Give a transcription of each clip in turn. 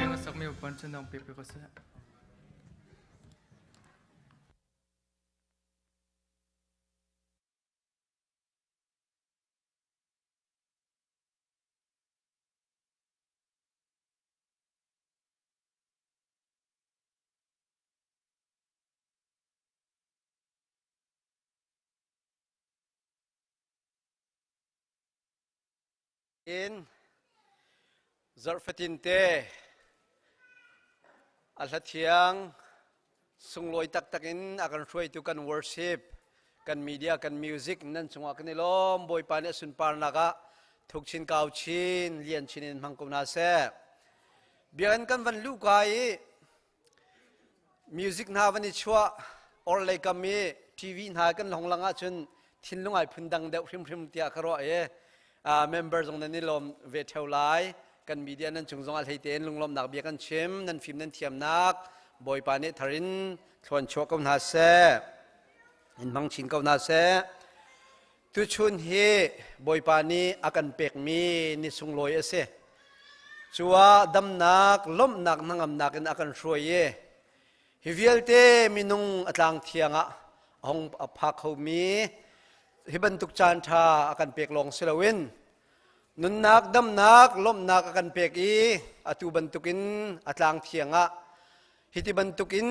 Piang sak mi pan chen dong pepe ko sa. In zarfatin te alhathiang sungloi tak takin akan shuai tu kan worship kan media kan music nan chunga kan lom boy pane sun par naka thukchin kauchin lian chinin mangkuna se bian kan van lu kai music na vani chua or lai kami tv na kan longlanga chun thinlungai phundang deuh hrim hrim tia kharo e members ong nani lom ve theulai kan media nan chungzong al heiten lunglom nak bia kan chim nan film nan thiam nak boy pane tharin thon chok kom na se in mang chin kom na se tu chun hi boy pani akan pek mi ni sungloi ase chua dam nak lom nak nangam nak in akan shroye hivialte minung atlang thianga hong aphak ho mi hiban tuk chan tha akan pek long silawin nun nak dam nak lom nak akan pek I atu bantukin atlang thianga hiti bantukin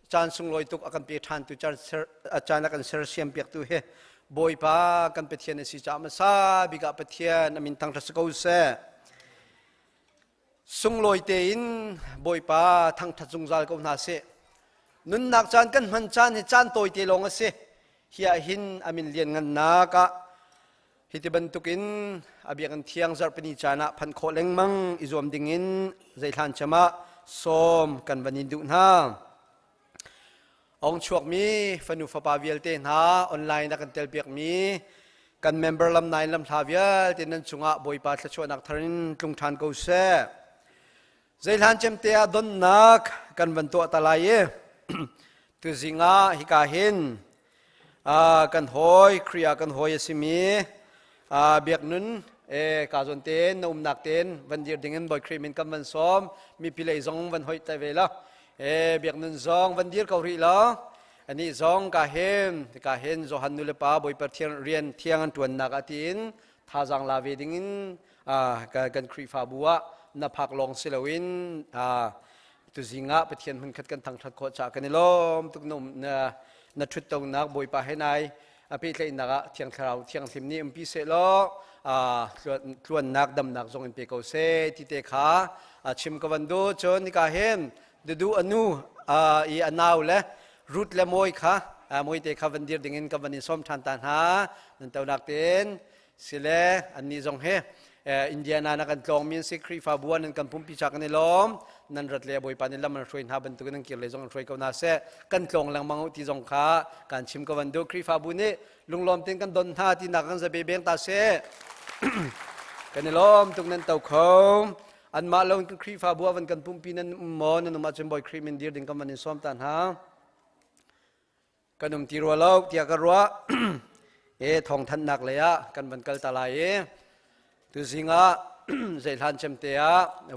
chan sung loi tuk akan pek than tu chan akan ser siam pek tu he boy pa kan pethian si cha ma sa biga pethian amin tang tha sakau se sung loi te in boy pa thang tha jungjal ko na se nun nak chan kan man chan hi chan toi te long ase hiya hin amin lian ngan naka hiti bantukin abiakan thiang zarpani chana phan kho lengmang izom dingin zaithan chama som kan vanin du na ong chuak mi fanu fapa vialte na online na kan telpiak mi kan member lam nine lam thavial tinan chunga boipa thachwa nak tharin tlungthan ko se zaithan chemte adon nak kan vanto talaye tu zinga hikahin kan hoi kriya kan hoi asimi biak nun kazon ten nom nak ten van dir dingen boy krimin kam van som mi pilai zong van hoi ta vela biak nun zong van dir kauri la ani zong ka hen zo han nule pa boy per thiang rian thiang an tuan nak atin thajang la ve dingin kan kri fa buwa na phak long silawin tu zinga pathian hun khat kan thang that kho cha kan lom tuk nom na thut tong nak boy pa henai api tlai naga thiang tharau thiang thimni mpi se lo tluan nak dam nak zong in pe ko se ti te kha chim ka vandu chon ni ka hen du anu I anaw le root le moi kha moi te kha vandir dingin ka vanin som than tan ha nan taw nak ten sile anni zong he Indiana na kan tlong min sikri fa buan nan kan pumpi chak ni lom nan rat le boy panin lam roi na ban tu nan kir le jong roi ko na se kan tlong lang mang ti jong kha kan chim ko van do kri fa bu ni lunglom ten kan don tha ti nak kan za be beng ta se kan ni lom tuk nan taw khom an ma long kan kri fa bu van kan pumpi nan mo nan ma chim boy kri min dir ding kan man som tan ha kanum ti ro lo ti ka ro thong than nak le ya kan ban kal ta lai tu zinga zaithan chemte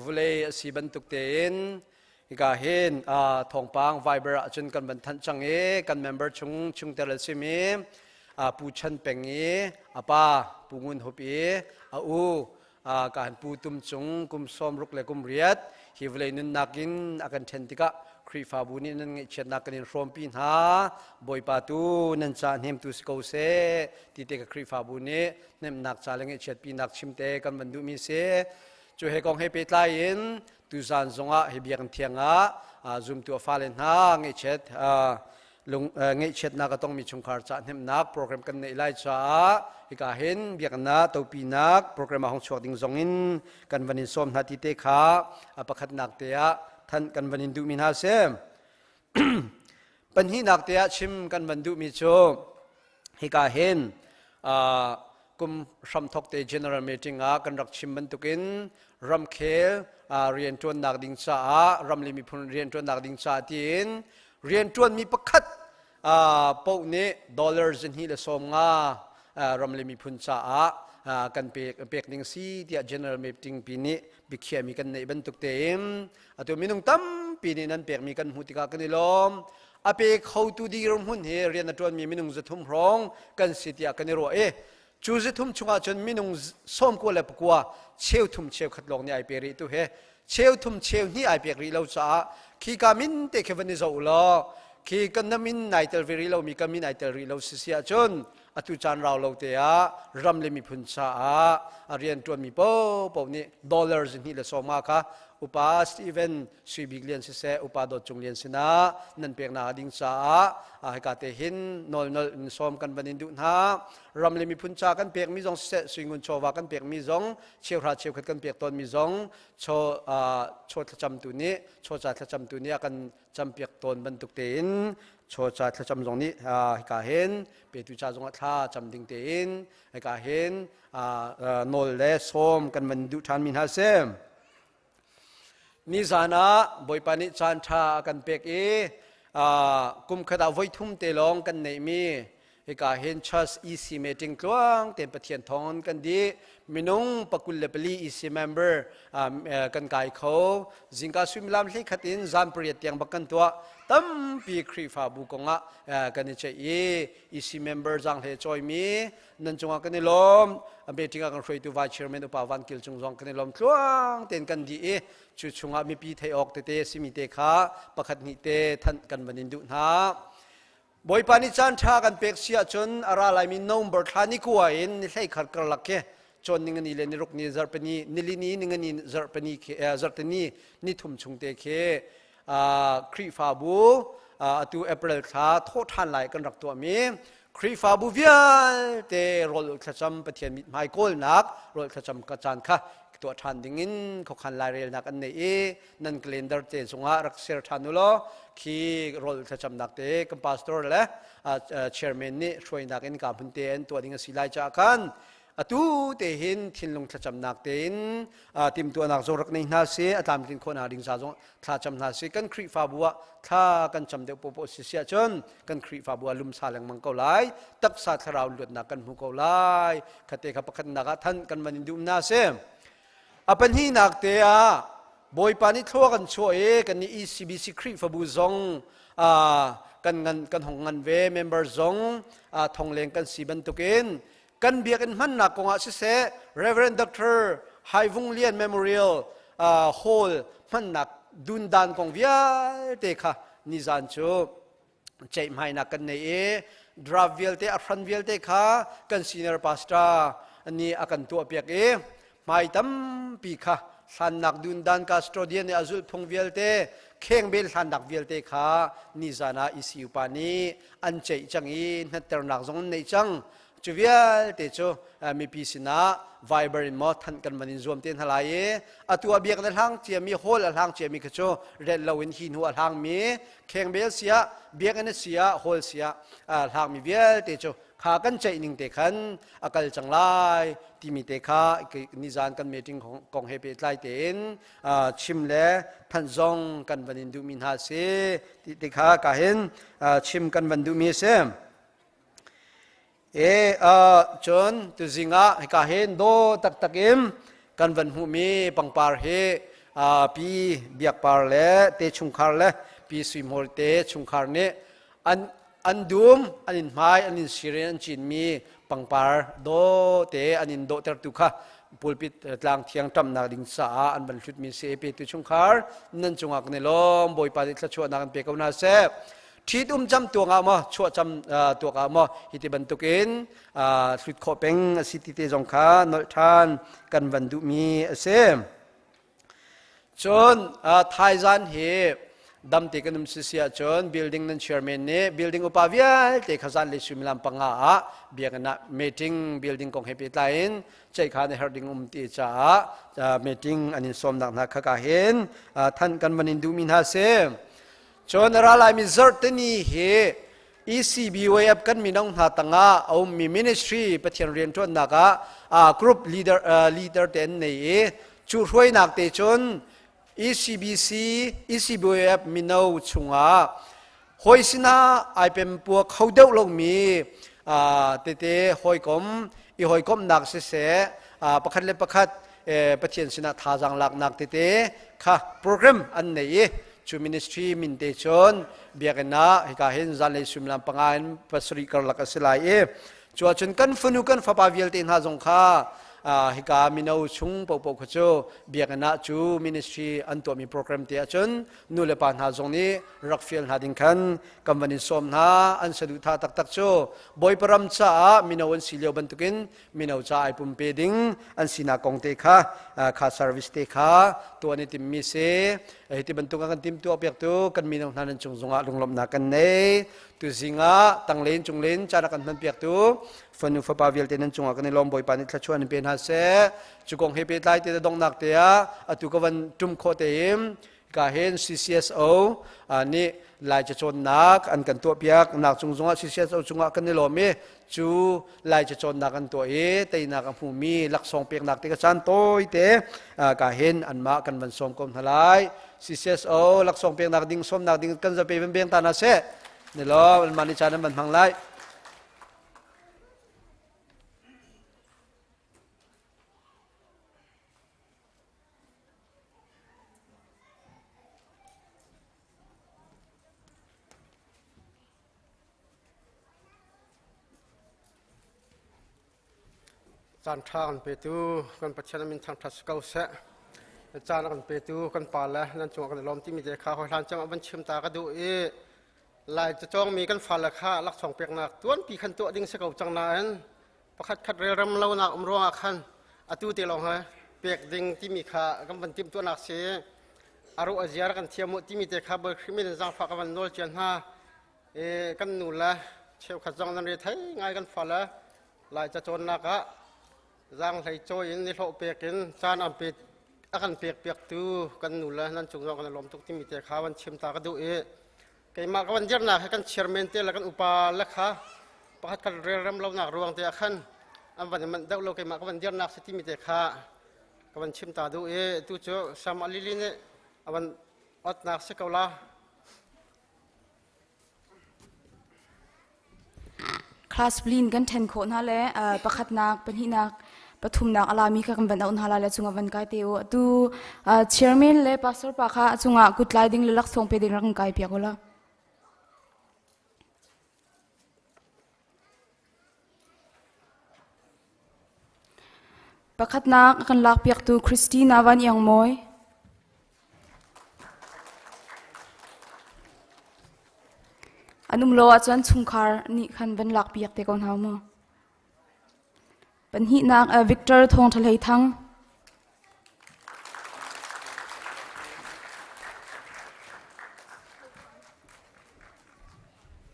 vulei si bantuk tein ika hen thong pang viber chun kan ban than change kan member chung tel simi pu chan pengi apa pungun hopi u kan pu tum chung kum som ruk le kum riat hi vulei nun nakin akan thentika kri fa buni nan ngi chet nakin rom pin ha boy pa tu nan cha nem tu sko se ti te ka kri fa buni nem nak cha leng chet pi nak chim te kan ban du mi se chu he kong he pe tlai in tu zan zonga he biang thianga zoom tu fa len ha ngi chet lung ngi chet na ka tong mi chung khar cha nem nak program kan nei lai cha ika hen biak na to pi nak program hong chok ding zong in kan vanin som na ti te kha apakhat nak te aท่านกันวันดูมินาเซมปัญหานักเตะชิมกันวันดูมิโชฮิกาเห็นกุมรำทกเต general meeting กันรักชิมบันตุกินรำเคลเรียนจวนนักดิ่งชารำลิมิพุนเรียนจวนนักดิ่งชาตีนเรียนจวนมีประคัดปกนี้ดอลลาร์จินฮีเลสอมงารำลิมิพุนชา กันเปกนิ่งซีที่ general meeting ปีนี้บิเขียมีกันในบรรทุกเต็มตัวมินุงตั้มปีนี้นั้นเปกมีกันหุติกากันในลมอาเปกเขาตูดีรมหุ่นเฮเรียนตัวมีมินุงจะทุ่มร้องกันสิทธิกันในรัวจูจะทุ่มชัวจนมินุงส้มกัวเล็บกัวเชี่ยวทุ่มเชี่ยวขัดลงในไอเปรีตัวเฮเชี่ยวทุ่มเชี่ยวนี่ไอเปรีเราจะขี้กามินเตะวันนี้จะอุลาขี้กันน้ำมินไนเตอร์วิริเรามีกันมินไนเตอร์วิเราเสียจนอตุจานเราเราเตะรำเลมีพุนชาเรียนตัวมีโป้นี่ดอลลาร์นี่ละสองมาค่ะอุปาสตีเวนสุบิกเลียนเสียอุปาดจุงเลียนสินะนั่นเปียกนาดิ่งชาให้กาเตหินนอลสอมกันบันินดุนะรำเลมีพุนชากันเปียกมีจงเสสุงุนโชวากันเปียกมีจงเชี่ยวราเชี่ยวขัดกันเปียกตอนมีจงโชจำตัวนี้โชจ่าจำตัวนี้กันจำเปียกตอนบรรทุกเต็นโชจ่าจำตรงนี้ให้กาเห็นเปียตุจ่าจงท่าจำดิ่งเต็นให้กาเห็นนอลและสอมกันบันดุทานมินฮาเซมนิสานะบอยปานิจันทากันเปกกุมขดาไว้ทุ่มเตลองกันในมีเอกาเห็นชัสอีซีเมติงกลวงเต็มปะเทียนทองกันดีมินุงปกุลเลปลีอีซีเมมเบอร์กันไกเขาจิงกาสุมิลามเล็กขัดินจามเปรียดยังบักกันตัวตั้มปีครีฟาบุกงะกันนี่เจอีซีเมมเบอร์จังเฮจอยมีนั่นจงกันนี่ลมเบติงกันช่วยตัววิเชอร์แมนอุปาวันกิลจงจงกันนี่ลมกลวงเต็นกันดีชุดชงมีปีเทออกเตสิมีเตขาประคัดนิเตทันกันบันินดุนาบอยปานิจันทากันเปกเสียจนอะไรลายมีน้องบร์ทานิกัวอินนี่ใช่ขัดกระลักเกจนนิ่งนี่เลนิรุกนี่จาร์ปนีนิลินีนิ่งนี่จาร์ปนีจาร์ตนีนี่ทุ่มชงเตเคครีฟาบูตัวเอเปริลขาโทษทันไหลกันรักตัวมีครีฟาบูเวียเตรอลขจำปะเทียนมิดไมโคลนักรอลขจำกระจานค่ะตัวทันดิ่งินเขาขันลายเรียนนักอันนี้นั่นกลนเดอร์เตจงหารักเสียทันุโลคีรอลขจำนักเตกัมพาสตอร์และเชอร์แมนนี่ช่วยนักอินกับพันเตนตัวดิ่งสิไลจากกันตูเตหินทินลงขจำนักเตนติมตัวนักโจรักในนาเสียตามทินคนหาดิ่งซาจงถ้าจำนาเสียกันครีฟาบัวถ้ากันจำเดียวโปโปเสียจนกันครีฟาบัวลุมซาแรงมังเกาไลตักซาทราวหลุดนักกันหูเกาไลคเตขับกันนักท่านกันมันดุมนาเสียอปัญหาหนักเตะบอยปานิทั่วกันช่วยกันนี่ ECBC ครีฟบูซงกันหงงันเวเมมเบอร์ซงทองเลงกันสีบันตุกินกันเบียกันมันหนักกว่าสิเส Reverend Dr. ไฮวงเลียน Memorial Hall มันหนักดุนดานของวิอาเตะค่ะนิจันจูใจไม่หนักกันในดราฟเวลเตะอัฟรันเวลเตะค่ะกัน Senior Pastor อันนี้อากันตัวเปียกไม่ตั้มปีค่ะสันนักดุนดันคาสโตรเดียนอาจุลพงเวลเตเข่งเบลสันนักเวลเตค่ะนิจานาอิสิวปานีอันเจจังอีนัตเตอร์นักจงในจังจูเวลเตจูมีปีสินะไวเบอร์อินมอทันกันมันอินรวมเต็นทลายตัวเบียกันทางเจียมีโฮลทางเจียมีกระโจเรดลาวินหินหัวทางมีเข่งเบลเสียเบียกันเสียโฮลเสียทางมีเวลเตจูขากันใจนิ่งเตขันอากาศจังไรที่มีเตขานิจานกันเมติงของเฮเปตไลเตนชิมเล่พันจงกันวันอินดูมินฮาเซที่เตขากาเห็นชิมกันวันดูมีเซมจนตุจิงะกาเห็นโดตักเอ็มกันวันหูมีปังปาร์เฮปีเบียกปาร์เล่เตชุงคาร์เล่ปีสวิมโฮลเตชุงคาร์เนอันดูมอันนินไม้อันนินซีเรียนจีนมีปังปาร์โดเตอันนินโดเตอร์ตุค่ะปูลปิดกลางเทียงจำนักดิ่งสาอันบรรลุมีเสพตุชุงคาร์นั่นจงอักในลมบอยปาดิตละชัวนักเปกเอานาเซทีดุมจำตัวงามชัวจำตัวงามฮิติบันตุกินสุดขอเป็นสิทธิเตจงคานอทานกันบรรลุมีเซจนไทยจันเฮดำเตกันนุ่มเสียจน building นั้น chairman เนี่ย building อุปาวิลเตขจันเลสุมิลามปังอาเบียกันนะ meeting building ของเฮปิตไลน์ใจขาใน herding ตีจ้า meeting อันนี้สมดังนักขะเห็นท่านกันบันินดูมินฮาเซจนเราลายมี certainly เฮ ECB เว็บกันมีน้องหาตังอาเอามี ministry ปฏิเรียนจนนักgroup leader เต็นในจูช่วยนักเตจนECBF มีนาวชงอาหอยสินะไอเป็นพวกเขาเดาลงมีเตหอยกลม i hoi kom nak se pakhat le pakhat pathian sina thajang lak nak te kha program an nei chu ministry min te chon biakena hika hin zan le sumlam pangain pasri kar lak asilai chu chun kan funu kan fapavial te na jong kha hika minau chung po khacho biakena chu ministry an to mi program te chon nu le pan ha jong ni rakfiel ha ding khan kamwani som na an sadu tha tak tak cho boy param cha minau an silio bantukin minau cha ai pum pe ding an sina kong te kha service te kha to ani tim mi se hiti bantung kan tim tu apiak tu kan minau nan chung zonga lunglom na kan nei tu zinga tanglen chunglen chana kan man piak tu fanu fa pavial te nan chunga kan lom boy panit thlachuan pen ha se chukong hepe tai te dong nak te atu ka wan tum kho te im ka hen CCSO ani lai cha chon nak an kan to piak nak chung zonga CCSO chunga kan ni lomi chu lai cha chon nak an to te na ka phumi lak song pek nak te ka chan toi te ka hen an ma kan ban som kom thalai CCSO lak song pek nak ding som nak ding kan za pe beng ta na se ni lo man ni chan man phang laiจานทางเปตูกันปัจจัยมินทางทัศเก้าเสจานกันเปตูกันป่าละนั่นจงกันลมที่มีเด็กข้าวทานจังบันชิมตากระดูลายจะจ้องมีกันฟ้าละข้าลักสองเปียกหนักต้วนปีขันตัวดิ้งสกาวจังนั้นประคัดขัดเรือรำเล่าหนักอมร้องอาคันอตุตีลองฮะเปียกดิ้งที่มีข้ากันบันทิมตัวหนักเสียอารุอาเจียร์กันเทียมที่มีเด็กข้าเบอร์คริมินจังฝากกันโนลเจียนฮะกันหนุนละเชี่ยวขัดจังนั้นเรียไทยง่ายกันฟ้าละลายจะจนนักะร่างไหลโจยนี่โลเปียกินจานอันเปียกอาการเปียกเปียกตูกันหนุนละนั่นจงรอกันลมทุกที่มีเด็กข้าวันชิมตากระดูไก่มากวันเดียร์หนักให้กันเชียร์เมนเตลกันอุปาละค่ะประคัดกันเรือรำเราหนักรวงเตะขันอันวันมันเดาเราไก่มากวันเดียร์หนักสติมีเตะค่ะกันชิมตาดูตู้โจสามอลิลินเนี่ยวันอดหนักสักเกาละคลาสบลินกันเทนโคนฮะเลยประคัดนักเป็นหินักปฐุมนักอาลามีกันเป็นอุณหาลาเลจุงวันไกเตียวดูเชียร์แมนเลยปัสสาวะปะค่ะจุงกุดไลดิ้งเลยลักส่งไปดิ้งรังไกเปียกละประคัดนักกันลักเปียกตูคริสตินาวันยังมอยอันนุ่มโลอาจารย์ชุงคาร์นี่ขันเป็นลักเปียกเตกอนเฮามาเป็นหินักวิกเตอร์ทองทะเลทั้ง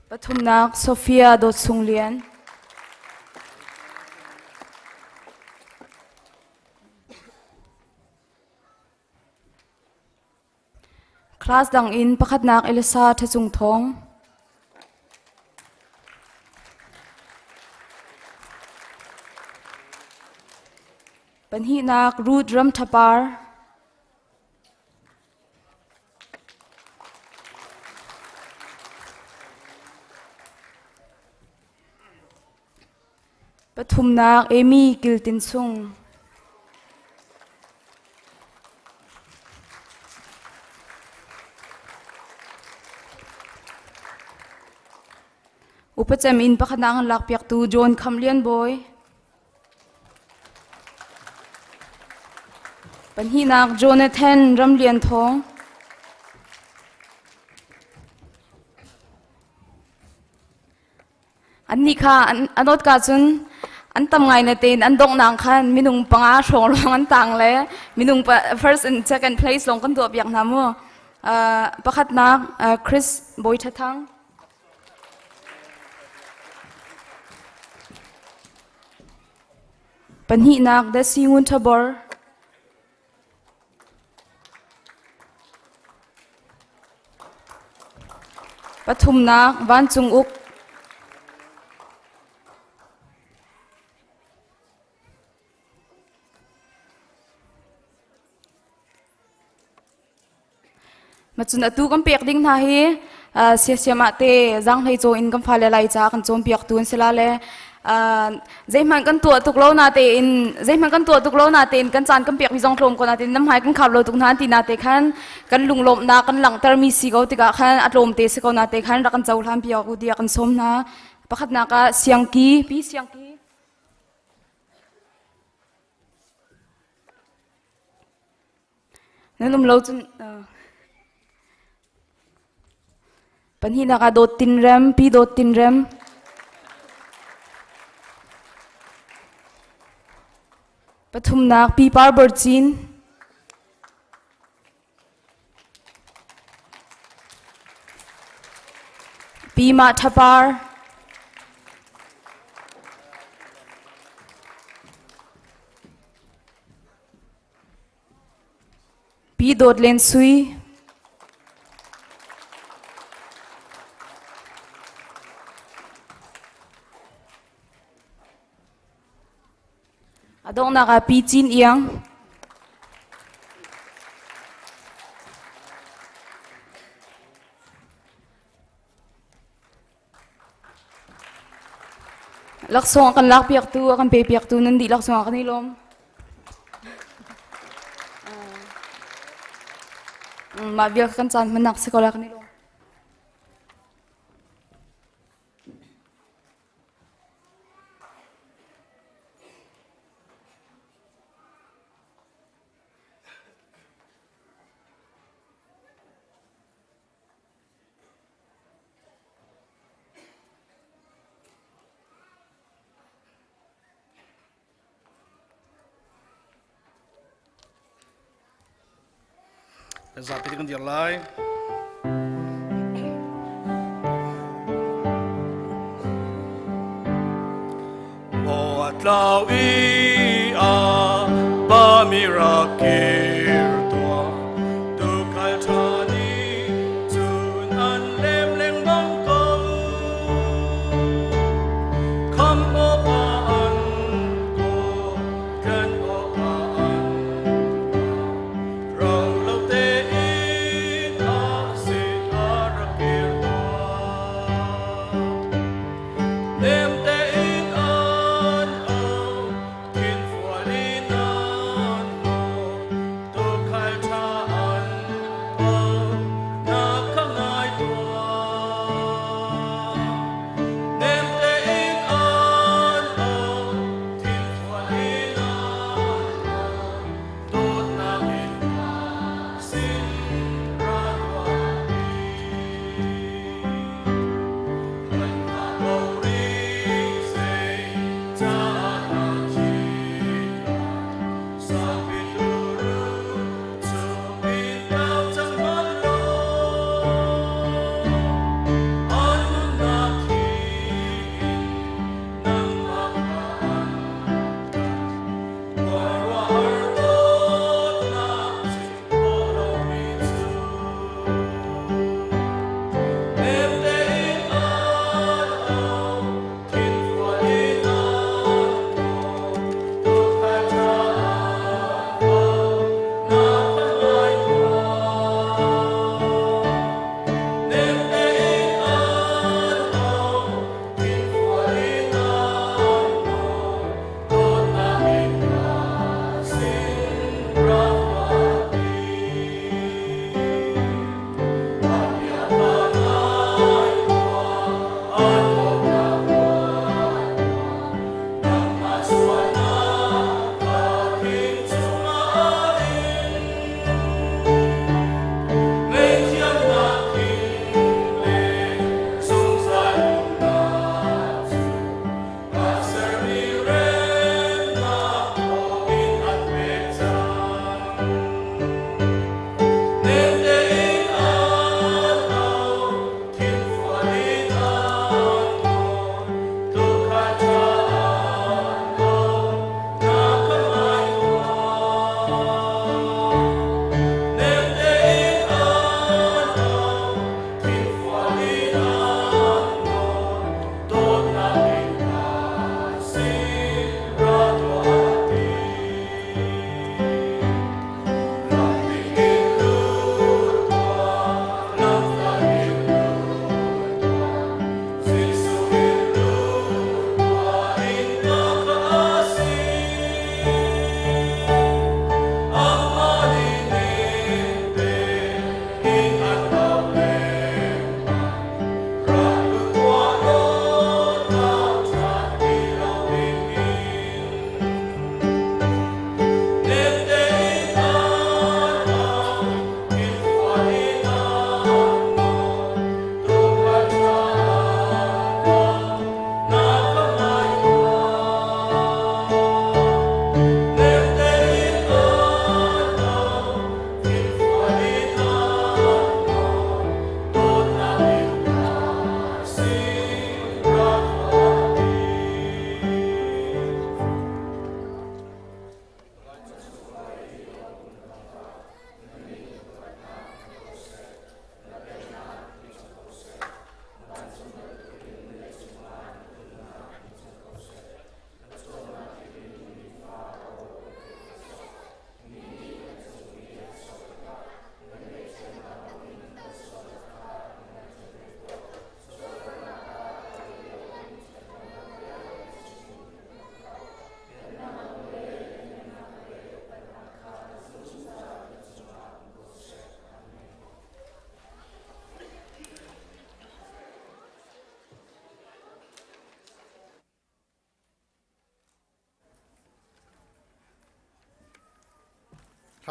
ปฐุมนักโซเฟียโดดซุงเลียนคลาสดังอินประคัดนักเอลิซาทจุงทองเป็นหินักรูดรัมทับาร์ปฐุมนักเอมี่กิลตินซุงอุปจัมอินประคัดนักหลักเปียกตูโจนคำเลียนบอยเป็นหินักโจนาธานรำเลียนทองอันนี้ค่ะอันนดกาจุนอันทำไงเนี่ยเต้นอันดงนางขันมีนุ่งปังอาชงลงอันต่างเลยมีนุ่ง first and second place ลงกันตัวเบียงน้ำมัวประคัดนักคริสบอยทัทังเป็นหินักเดซิงุนทบอร์ปฐุมนักวันจุงอุกมาจุนอตูกันเปียกดิ้งท่าฮีเสียมาเตจังให้โจอินกันฟ้าเลไลจากกันโจมเปียกตูนเสลาเล dây man kan tua tuk lo na te in dây man kan tua tuk lo na te in kan chan kan piak bi jong tlom ko na te nam hai kan khap lo tuk na ti na te khan kan lung lom na kan lang tar mi si go ti ka khan atlom te se ko na te khan ra kan chaw hlam piak u dia kan som na pakhat na ka siang ki pi siang ki nanum lo chun pan hi na ka dot tin rem pi dot tin rem pathum nak pi par bor chin pi ma thapar pi dot len sui adong na ka pi chin iyang laksong kan lak piak tu akan pe piak tu nan di laksong akan ilom ma biak kan chan manak sekolah kan ilom Zapiti kan dia lai. O atlau a ba mirakir tua tu kal thani chun an lem leng bang ko kham o pa an ko kan o pa an rong lo te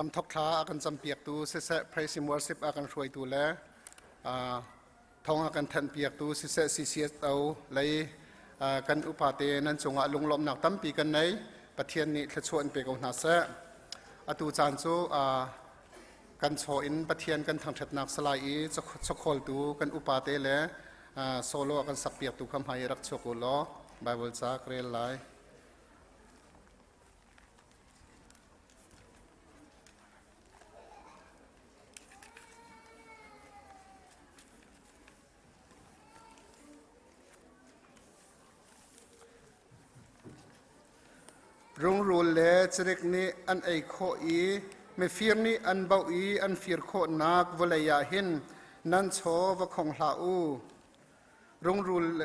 ทำทอกท้าอากันจำเปียกตูเสะ praise and worship อากันช่วยตูและทองอากันทันเปียกตูเสะซีเซียเอาเลยกันอุปาเตนันจงอาลงลมหนักตั้มปีกันในประเทศนี้ทชวนเปกองนาเสะอตูจานจูกันโชอินประเทศกันทางถัดนักสลายจะขอลตูกันอุปาเตและโซโลกันสักเปียกตูคำให้รักโชกุลล้อไบเบิลจากเรียนไลรุงรูเลจริกนี้อันไอโคอีไม่ฟีร์นี้อันเบาอีอันฟีร์โคนักวลายาหินนั่นโชวะของลาอูรุงรูเล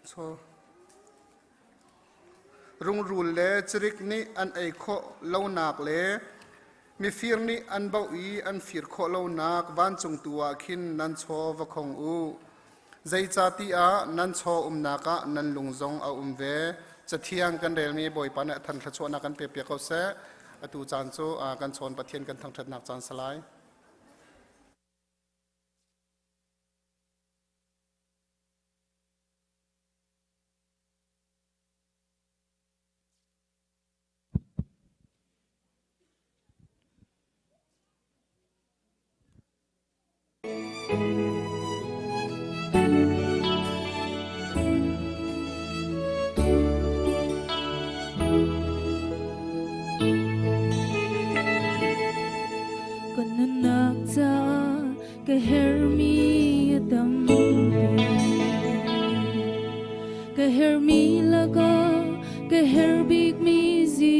โชรุงรูเลจริกนี้อันไอโคเล่านักเลมีฟีร์นี้อันเบาอีอันฟีร์โคเล่านักวันจงตัวขินนั่นโชวะของอูใจจัติอานั่นโชนักะนั่นลุงจงเอาเวจะเที่ยงกันเรื่องนี้บ่อยปานทันขชวนกันเปียกเขาเสะอตูจานโซกันชนประเทศกันทางถัดนักจานสลายก็เฮร์มีดัมก็เฮร์มีแล้วก็เฮร์บิกมีซิ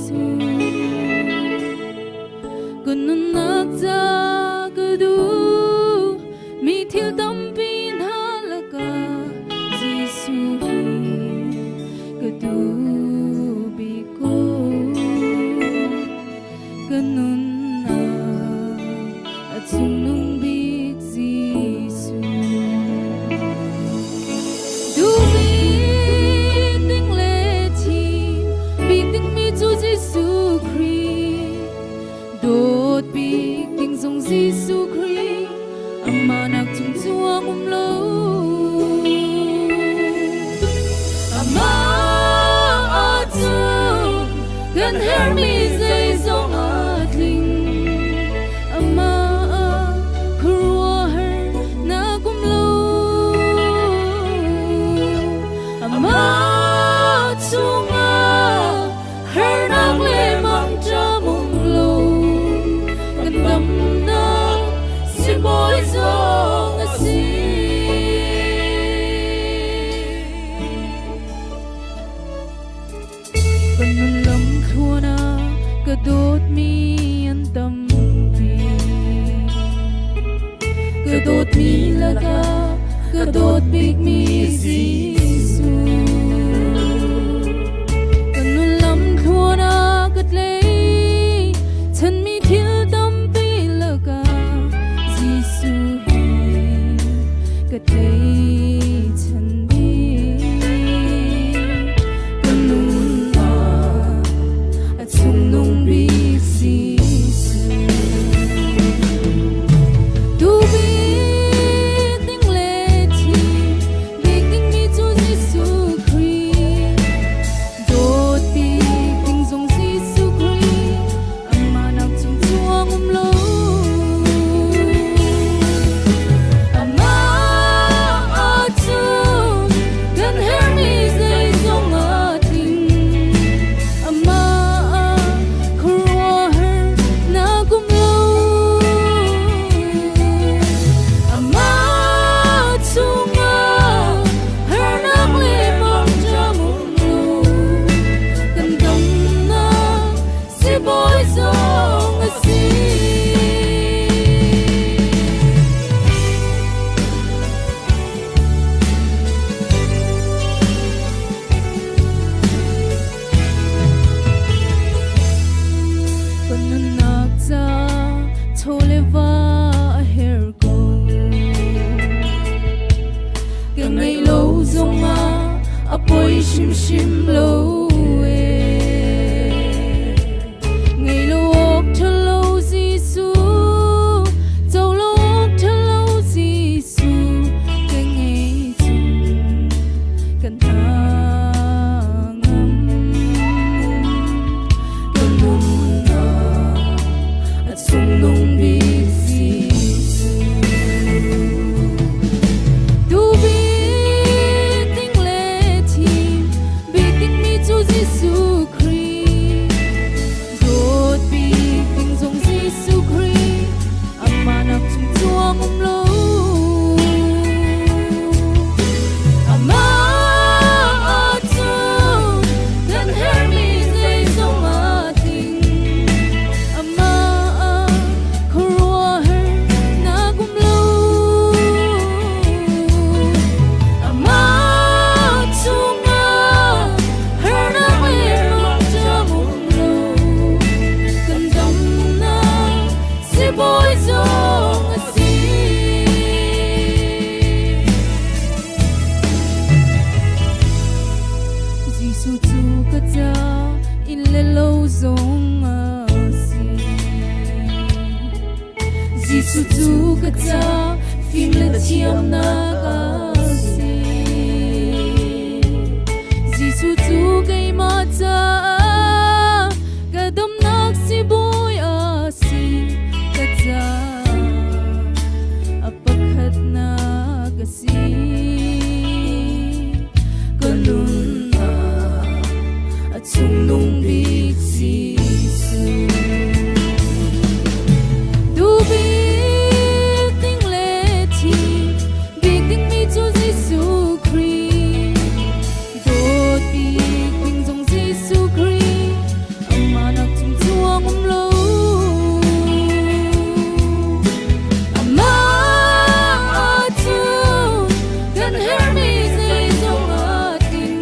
สูก็นุ่นนักจาก็ดูมีเที่ยวดัมปีนหาแล้วก็ซิสูก็ดูบิโกก็นุ่นchung nung big Jesus du big ding le chi big ding mi chu Jesus Christ dot big ding song Jesus Christ amma nak chung chuang lo amma a chung gan her mi zai song a kling ammaโดดมีอันตั้มปีกระโดดมีแล้วก็กระโดดปีกมีสีสูกันนุ่นลำทัวนากัดเลยฉันมีเที่ยวตั้มปีแล้วก็สีสูเฮกัดเลยฉันดีกันนุ่นchung nung big Jesus du big ding le chi big ding mi chu Jesus Christ dot big ding song Jesus Christ amma nak chung chuang lo amma a chung gan her mi zai song a ting amma shim shim lo ngày lo zong asi Gisu chu ka cha in le lo zong asi Gisu chu ka cha phim le chiam na ka si Gisu chu kai ma cha ka dam nak si boy asi ka cha apakhat na ka si kanun na at chung nung big si Du big ting le chi big ting mi chu Gisu Christ Dot big ting zong Gisu Christ Ama nak chung chuang lo Ama chu kan her mi zai zong atin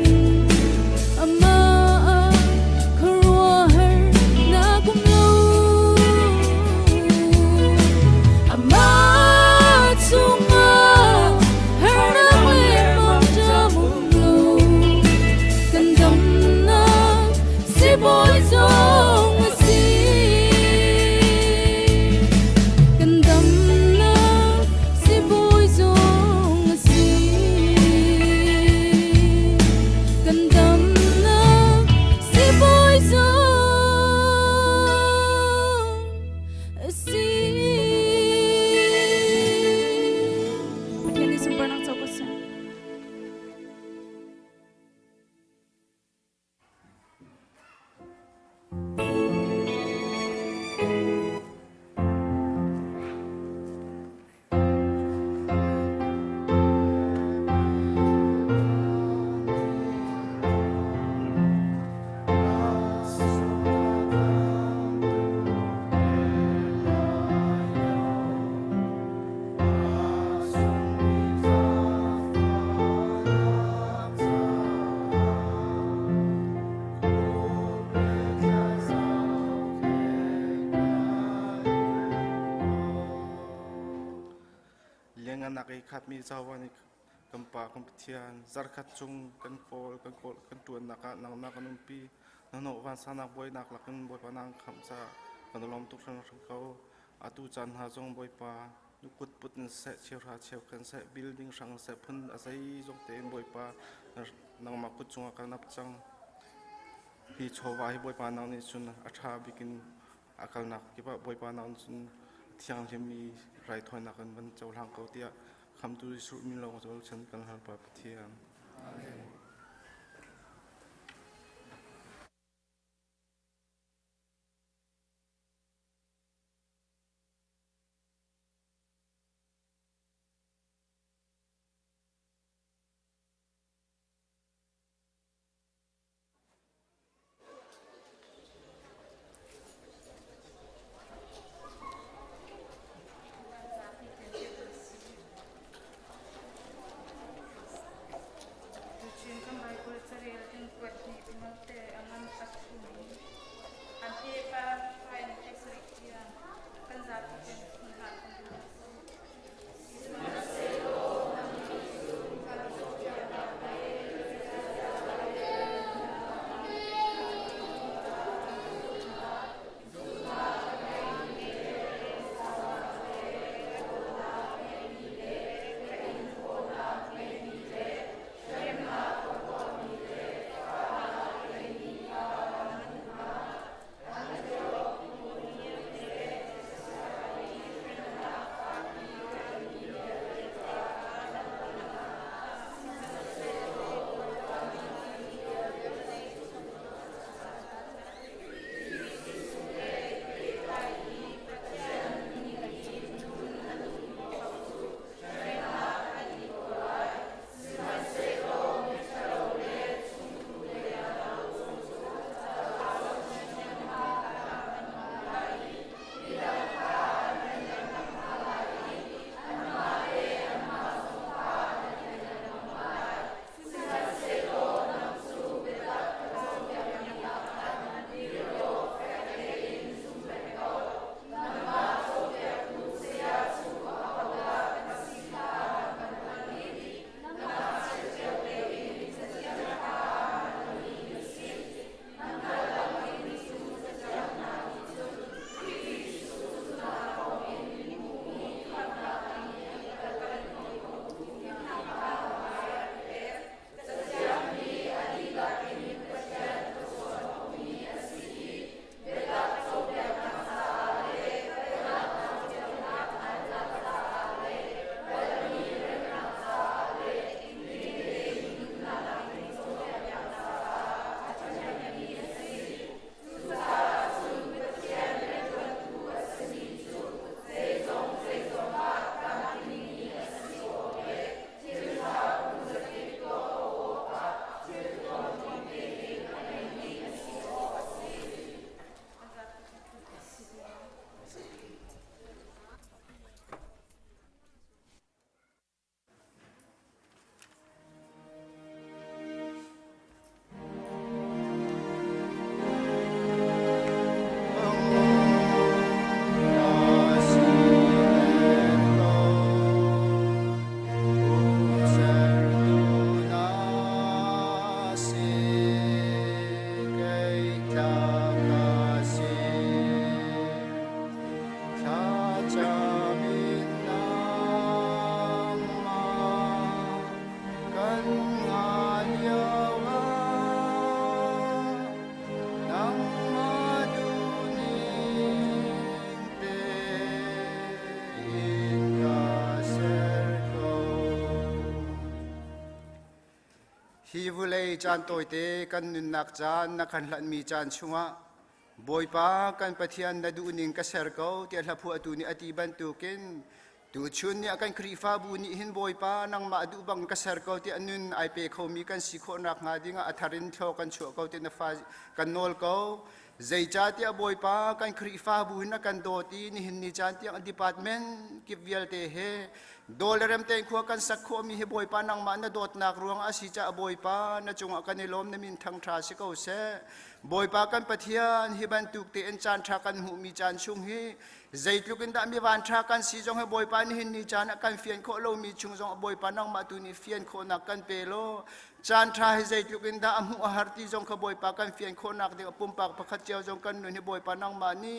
Ama karwa her na kum lo Ama chung her na le mong cha mong lo Kan dam na si boy zong asi Kan dam na si boy zong asi Kan dam na si boy zong asi Pianist ng Bernang Tsokosan liang anak ay kat mi zawan kampa kampitian zarkat chung kan pol kan tuan naka nang nakanumpi nano van sanak boy naklakan boy panang khamsa kanlom tuk sang kau atu chan ha jong boy pa nukut put se cheu ha cheu kan se building sang se phun asai jong te boy pa nang makut chung ka nap chang hi chowa hi boy pa nang ni chun atha bikin akal nak kiba boy pa nang chun thiang hemi rai thoi nakan ban chau hlang kau tia kham tu su min lo chol chen kan har pa thiang hi vulei chan toite kan nun nak chan na kan hlan mi chan chunga boipa kan pathian na du ning ka ser ko ti hla phu atu ni ati ban tu ken tu chun ni akan krifa bu ni hin boipa nang ma du bang ka ser ko ti anun ai pe kho mi kan si kho nak nga dinga atharin tho kan chu ko ti na fa kan nol ko zai cha ti boipa kan krifa bu na kan do ti ni hin ni chan ti ang department ki vial te he dolarem te kho kan sakho mi he boipa nang ma na dot nak ruang asi cha boipa na chunga kan ni lom na min thang tha si ko se boipa kan pathian hi ban tuk te en chan tha kan hu mi chan chung hi zaitluk in da mi van tha kan si jong he boipa ni hin ni chan kan fian kho lo mi chung jong boipa nang ma tu ni fian kho nak kan pe lo chan tha he zaitluk in da amu harti jong kha boipa kan fian kho nak de pum pak pakhat cheu jong kan nu ni boipa nang ma ni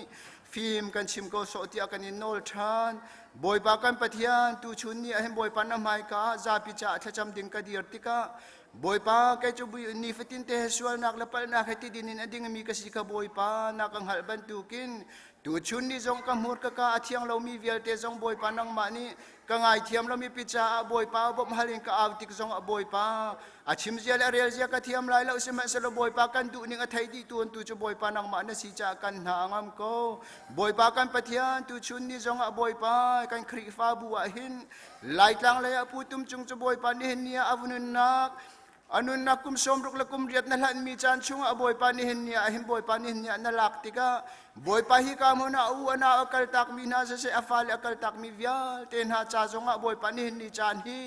film kan chim ko so ti kan in nol than boipa kan pathian tu chun ni ahem boipa na mai ka za pi cha thacham ding ka dir tika boipa kai chu ni fitin te sual nak la pal na khati dinin ading mi ka si ka boipa na kang hal ban tu kin tu chun ni jong ka mur ka athiang lo mi vial te jong boipa nang ma ni ka ngai thiam lo mi pi cha boipa bom halin ka awtik jong boipa achim jial arel ja ka thiam lai lo sema selo boipa kan du ning athai di tun tu chu boipa nang ma na si cha kan na ngam ko boipa kan pathian tu chun ni jong boipa kan khri fa bu a hin lai tlang le pu tum chung chu boipa ni hin nia avunun nak anun nakum somruk lakum riat na lan mi chan chung aboy pa ni hin nia him boy pa ni hin nia na laktika boy pa hi ka mo na u ana akal tak mi na se afal akal tak mi via ten ha cha jong aboy pa ni hin ni chan hi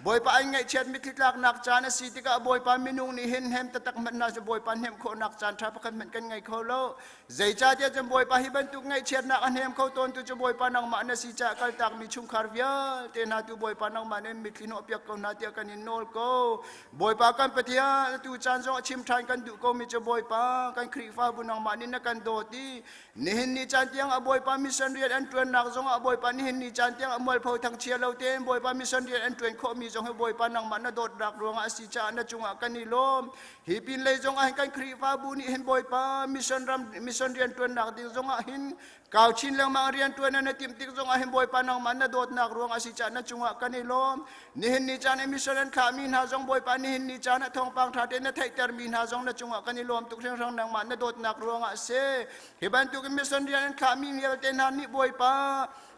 boy pa ai ngai chet mi thitlak nak chan si tika boy pa minung ni hin hem tatak man na boy pa hem kho nak chan tha pakan man kan ngai kho lo zai cha dia jam boy pa hi ban tu ngai chet nak an hem kho ton tu chu boy pa nang ma na si cha akal tak mi chung khar via ten ha tu boy pa nang ma ne mi thlino pyak ko na tia kan in nol ko boy pa kan patia tu chan jong chim than kan du ko mi chu boy pa kan khri fa bu nang ma ni na kan do ti ni hin ni chan tiang aboy pa mission riat an tuen nak jong aboy pa ni hin ni chan tiang amol phau thang chia lo ten boy pa mission riat an tuen kho mi jong boy pa nang ma na dot dak ruang a si cha na chunga kan ni lom hi pin le jong a kan khri fa bu ni hin boy pa mission riat tuen nak ding jong a hin kaw chin lang mang rian tuen na tim tik jong a hin boy pa nang ma na dot nak ruang a si cha na chunga kan ni lom ni hin ni chan mission an kha min ha jong boy pa ni hin ni chan na thong pang tha te na thai ter min ha jong na chunga kan ni lom tuk thang rang nang ma na dot nak ruang a se hi ban tu mission rian an kha min yel te na ni boy pa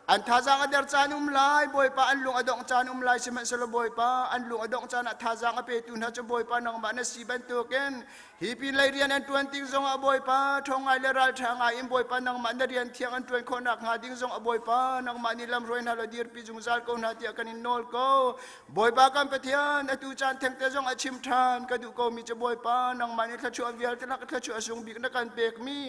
an thazang adar chanum lai boy pa an lung adong chanum lai siman selo boy pa an lung adong chan thazang ape tu na chu boy pa nang ma na si ban tu ken hi pin lai rian an 20 jong a boy pa thong ai le ral thanga im boy pa nang ma na rian thiang an 20 khonak nga ding jong a boy pa nang ma ni lam roi na lo dir pi jung zal ko na ti kan in nol ko boy pa kan pathian atu chan theng te jong a chim than ka du ko mi chu boy pa nang ma ni tha chu avial te na ka chu asung bik na kan pek mi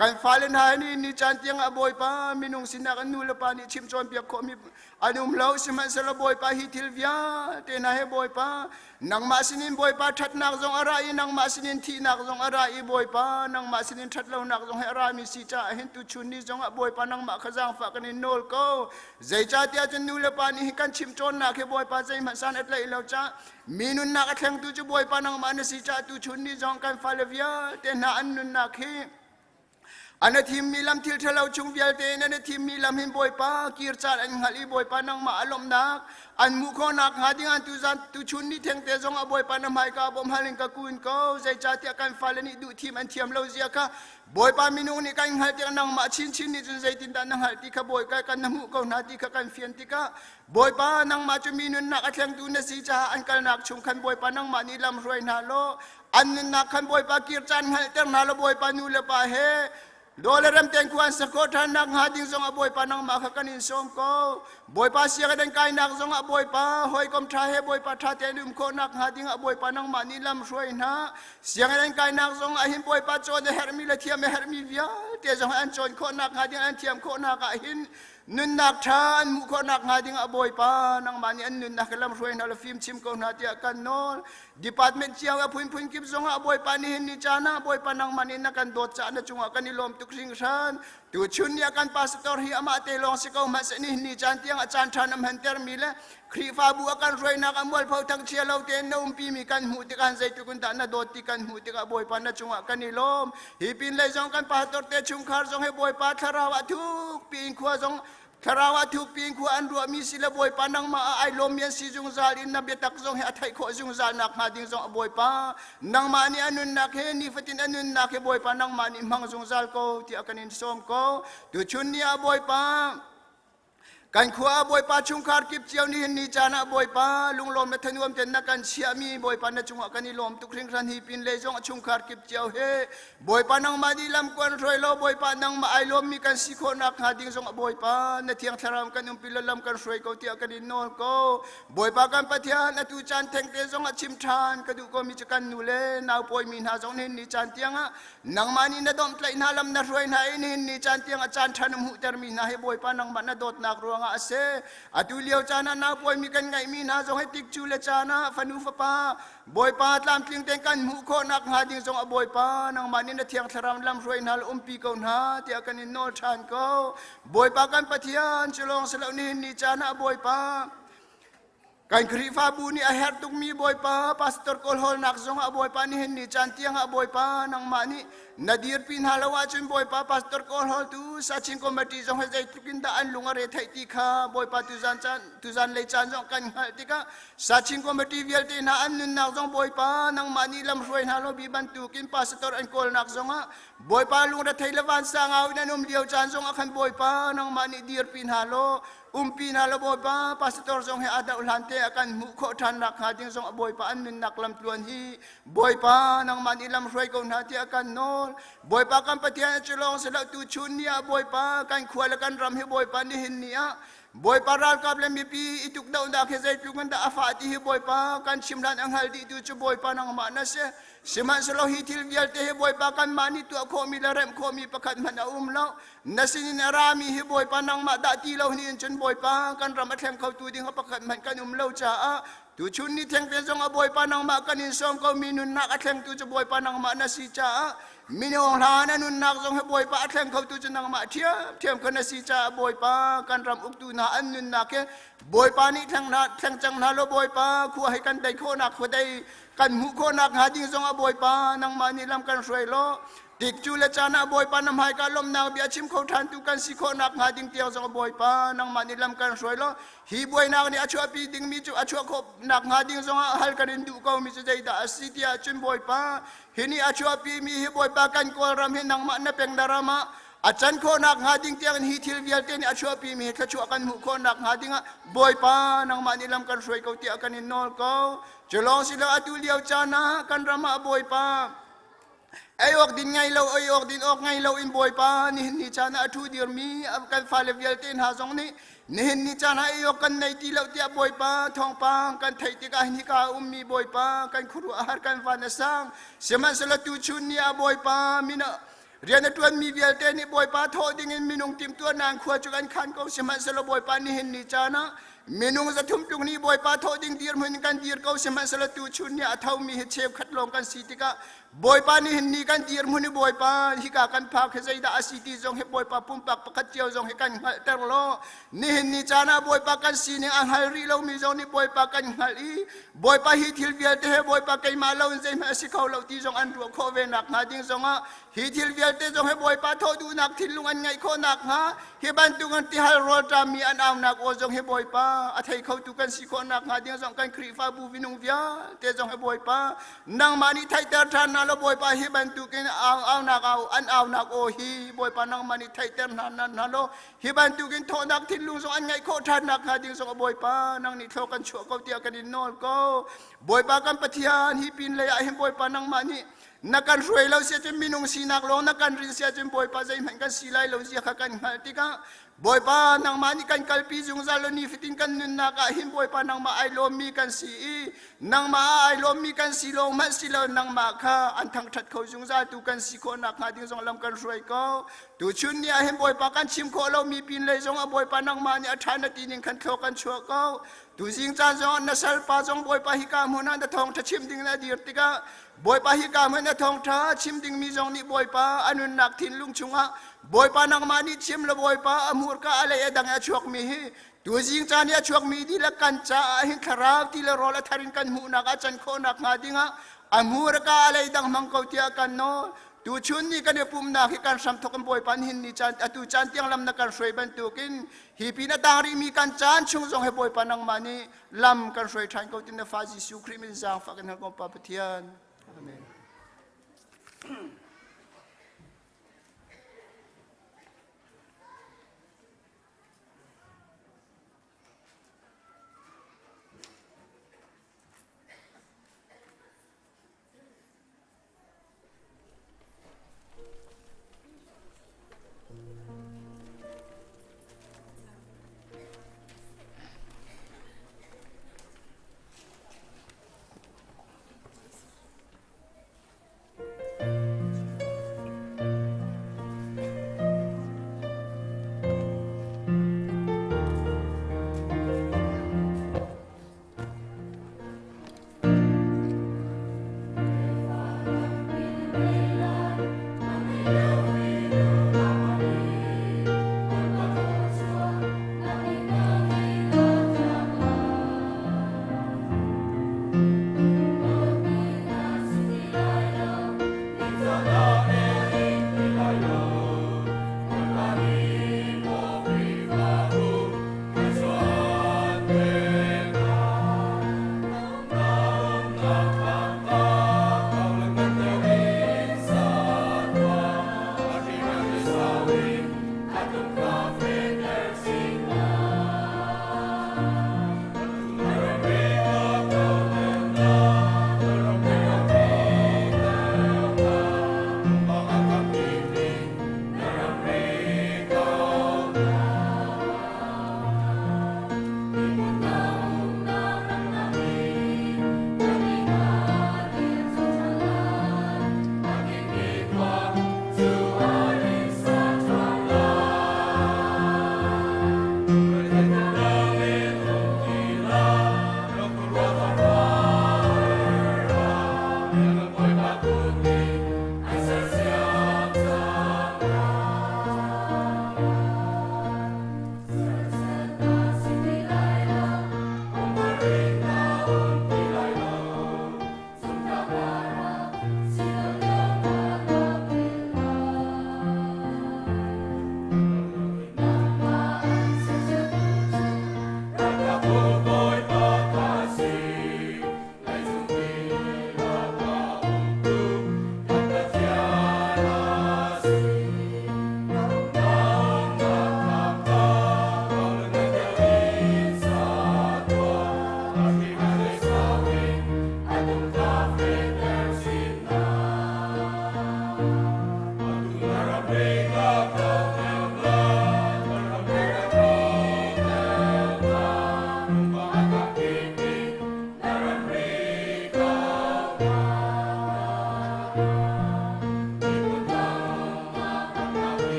kan falen ha ni chan tiang aboy pa minung sinak anula pa ni chim chon piak ko mi anum lau siman sala boy pa hitil via te na he boy pa nang masinin boy pa that nak jong arai nang masinin thi nak jong arai boy pa nang masinin that lau nak jong he ara mi si cha hin tu chun ni jong aboy pa nang ma khajang fa kan nol ko zai cha tia chen nula pa ni kan chim chon nak he boy pa zai man san at lai lau cha minun nak thang tu chu boy pa nang ma na si cha tu chun ni jong kan fa le via te na anun nak he ana thim mi lam thil thalau chung vial te na thim mi lam hin boy pa kir chan an ngali boy pa nang ma alom nak an mu kho nak ha ding an tu zan tu chun ni theng te jong a boy pa na mai ka bom halin ka kuin ko zai cha ti kan falani du thim an thiam lo zia ka boy pa minu ni kan hal te nang ma chin chin ni jun zai tin dan nang hal ti ka boy ka kan namu ko na ti ka kan fian ti ka boy pa nang ma chu minun nak athlang tu na si cha an kal nak chung khan boy pa nang ma ni lam roi na lo an nak khan boy pa kir chan hal te na lo boy pa nu le pa he dolarem ten kuan sa ko than nak ha ding jong a boy pa nang ma kha kanin som ko boy pa sia ka den kai nak jong a boy pa hoi kom tha he boy pa tha te lum ko nak ha ding a boy pa nang ma ni lam roi na sia ka den kai nak jong a him boy pa chon de her mi la thiam her mi via te jong an chon ko nak ha ding an thiam ko nak a hin nun nak than mu ko nak ha ding a boy pa nang ma ni an nun nak lam roi na la film chim ko na ti kan nol department chiang a phun kip jong a boy pa ni hin ni chana boy pa nang ma ni na kan dot cha na chunga kan ni lom tuk ring san tu chun ya kan pastor hi ama te long si ko ma se ni chan tiang a chan than am han ter mi le khri fa bu kan roi na kan mol phau thang chia lo te no pi mi kan hu ti kan zai tu kun ta na dot ti kan hu ti ka boy pa na chunga kan ni lom hi pin le jong kan pastor te chung khar jong he boy pa thara wa thu pin khwa jong ทาราวทุกปีนขวานรัวมีศิลบอยปานังมาไอลมเมียนสีจงซาลินนับเบตักจงเฮอไทยโคจงซานักหาดิงจงบอยปานังมานี่อนุนักเฮนี่ฟตินอนุนักเฮบอยปานังมานี่มังจงซาลโกที่อากันินสมโกตุชุนนี่บอยปากันขวาบอยปาชุงคาร์กิบเจียวนี่นี่จานะบอยปาลุงลมเมทันวมเจนนักกันเชียมีบอยปานะจุงอากันิลมตุกริงรันฮีปินเลยจงชุงคาร์กิบเจียวเฮบอยปานังมาดีลำกวนรวยโลบอยปานังมาไอลมมีกันสิโคนักหาดิงจงบอยปาเนเทียงทารามกันอุมปิลลำกันรวยเขาที่อากันินโนโกบอยปากันปะเทียนอตุจันเทงเตจงชิมทานกระดูกก็มีจักันนูเลนาวปอยมีนาจงนี่นี่จันเตียงะนังมานี่นะดอมไตนาลำนะรวยนาอินี่นี่จันเตียงอาจารย์ทันมุเตอร์มีนาเฮบอยปานังมานะดดนักรัวงอาเซatuliau cana na boy mi kan ngai mi na zo he tik chu le cana fanu fa pa boy pa tlam tling teng kan mu kho nak ha ding zong a boy pa nang manin na thiang tharam lam roi nal pi ko na ti akan in no than ko boy pa kan pathian chlong selo ni ni cana boy pa kan kri fa bu ni a her tuk mi boy pa pastor kol hol nak zong a boy pa ni hin ni chan tiang a boy pa nang mani nadir pin halawa chun boy pa pastor kol hol tu sachin committee zong he jai tukin da an lunga re thai ti kha boy pa tu zan le chan zong kan hal ti ka sachin committee vial te na an nun nak zong boy pa nang mani lam roi na lo bi ban tu kin pastor an kol nak zong a boy pa lung da thai lawan sa ngau na num liao chan zong a khan boy pa nang mani dir pin halo umpi na lo boy pa pastor zong he ada ulante akan mu kho than nak ha ding zong boy pa an nun nak lam tuan hi boy pa nang mani lam roi ko na ti akan nol boy pa kan patian chlong sela tu chun nia boy pa kan khwal kan ram hi boy pa ni hin nia boy paral kap le mi pi ituk daw da ke zai tu kan da afati hi boy pa kan chimlan ang haldi tu chu boy pa nang ma na se siman selo hi til vial te hi boy pa kan mani tu ko mi la rem ko mi pakat man lo nasinin arami hi boy pa nang ma da ti lo ni chun boy pa kan ram athlem khau tu ding ha pakat man kan lo cha tu chun ni theng te jong a boy pa nang ma kan in som ko minun nak athlem tu chu boy pa nang ma na si cha minong lana nun nak jong he boy pa athlem khau tu chu nang ma thiam kan na si cha boy pa kan ram uk tu na an nun nak ke boy pa ni thang chang na lo boy pa khu hai kan dai kho nak khu dai kan mu kho nak ha ding jong a boy pa nang ma ni lam kan roi lo tik chu le chana boy pa nam hai ka lom na bia chim kho than tu kan si kho nak ha ding tiao jong boy pa nang ma ni lam kan roi lo hi boy nak ni achua pi ding mi chu achua kho nak ha ding jong hal kan du ko mi chu dai da asitia chun boy pa hini achua pi mi hi boy pa kan ko ram hi nang ma na peng darama achan kho nak ha ding tiang hi thil vial te ni achua pi mi kha chu kan mu kho nak ha ding boy pa nang ma ni lam kan roi ko ti akan in nol ko chlong sila atuliau chana kan rama boy pa ayok din ngay law ayok din ok ngay law in boy pa ni chana atu dir mi kan fale vial ten ha jong ni ni chana ayok kan nei ti law tia boy pa thong pa kan thai ti ka ni ka ummi boy pa kan khuru ahar kan van sang seman sala tu chun ni a boy pa mina rian tuan mi vial ten ni boy pa tho ding in minung tim tu nang khua chu kan khan ko seman sala boy pa ni chana minung za thum tung ni boy pa tho ding dir mun kan dir ko seman sala tu chun ni a thau mi he chep khat long kan si ti ka boy pa ni kan dir mun ni boy pa hi ka kan pha khe zai da asiti jong he boy pa pum pak pakhat chiao jong he kan ter lo ni chana boy pa kan si ni ang hal ri lo mi jong ni boy pa kan hal i boy pa hi thil vial te he boy pa kai ma lo zai ma si khau lo ti jong an ru kho ve nak na ding jong a hi thil vial te jong he boy pa tho du nak thil lung an ngai kho nak ha he ban tu kan ti hal ro ta mi an aw nak o jong he boy pa a thai khau tu kan si kho nak ha ding jong kan kri fa bu vinung via te jong he boy pa nang mani thai ter than na lo boy pa hi ban tu kin aw nak aw an aw nak o hi boy pa nang mani thai ter na lo hi ban tu kin tho nak thil lung jong an ngai kho than nak ha ding jong boy pa nang ni tho kan chu ko ti kan in nol ko boy pa kan pathian hi pin le a hi boy pa nang mani nakan roi lo sia chim minung sinak lo nakan rin sia chim boy pa zai man kan silai lo sia kha kan hal ti ka boy pa nang mani kan kalpi jung zalo ni fitin kan nun na ka him boy pa nang ma ai lo mi kan si nang ma ai lo mi kan si lo ma si lo nang ma kha an thang that kho jung za tu kan si kho nak ha ding jong lam kan roi ko tu chun ni a him boy pa kan chim kho lo mi pin le jong a boy pa nang ma ni a than na ti ning kan kho kan chua ko tu jing cha jong na sal pa jong boy pa hi ka mo na da thong tha chim ding na dir ti ka boy pa hi ka mo na thong tha chim ding mi jong ni boy pa anun nak thin lung chunga boy pa nang mani chim lo boy pa amur ka ale edang a chuak mi hi tu jing cha ni a chuak mi di la kan cha hin kharab ti la ro la tharin kan mu na ka chan kho nak nga dinga amur ka ale dang mang ko tia kan no ตูชุนนี่กันเดียปุ่มนาที่การสัมทกันบ่อยปันหินนี่จันตูจันเตียงลำนักการสวยบรรทุกินฮีปีนาตารีมีการจานชุงจงให้บ่อยปันนังมานี่ลำการสวยทันเขาตินฟ้าจิสุคริมินจางฝากกันให้กองปาปเทียนอาเมน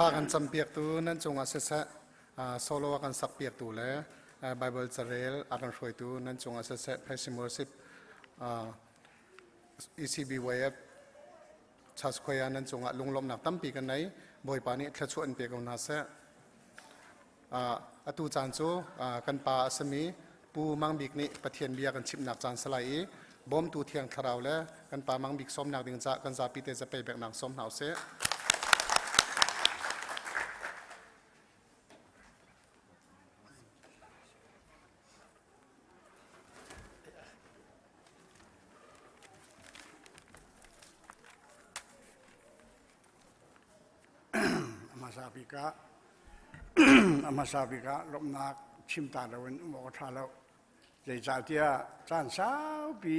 ถ้ากันจำเปียกตัวนั้นจงอาศัยโซโล่กันสักเปียกตัวแล้วไบเบิลจะเรลอากันช่วยตัวนั้นจงอาศัยเพรสิมอร์สิบECB เว็บชาสควายนั้นจงลุงลมหนักตั้มปีกันไหนบ่อยปานี้ทะชวนเปียกเอาหน้าเสอตูจานโจกันป่าสมีปูมังบิกนี้ปะเทียนเบียกันชิมหนักจานสไลบอมตูเทียงทาราวแล้วกันป่ามังบิกส้มหนักดึงจะกันซาปีเตจะไปแบกหนักส้มหนาวเสมาซาบิกะ มาซาบิกะลมนักชิมตาเราเป็นหมอทาเราใจจ่าเทียจานสาวปี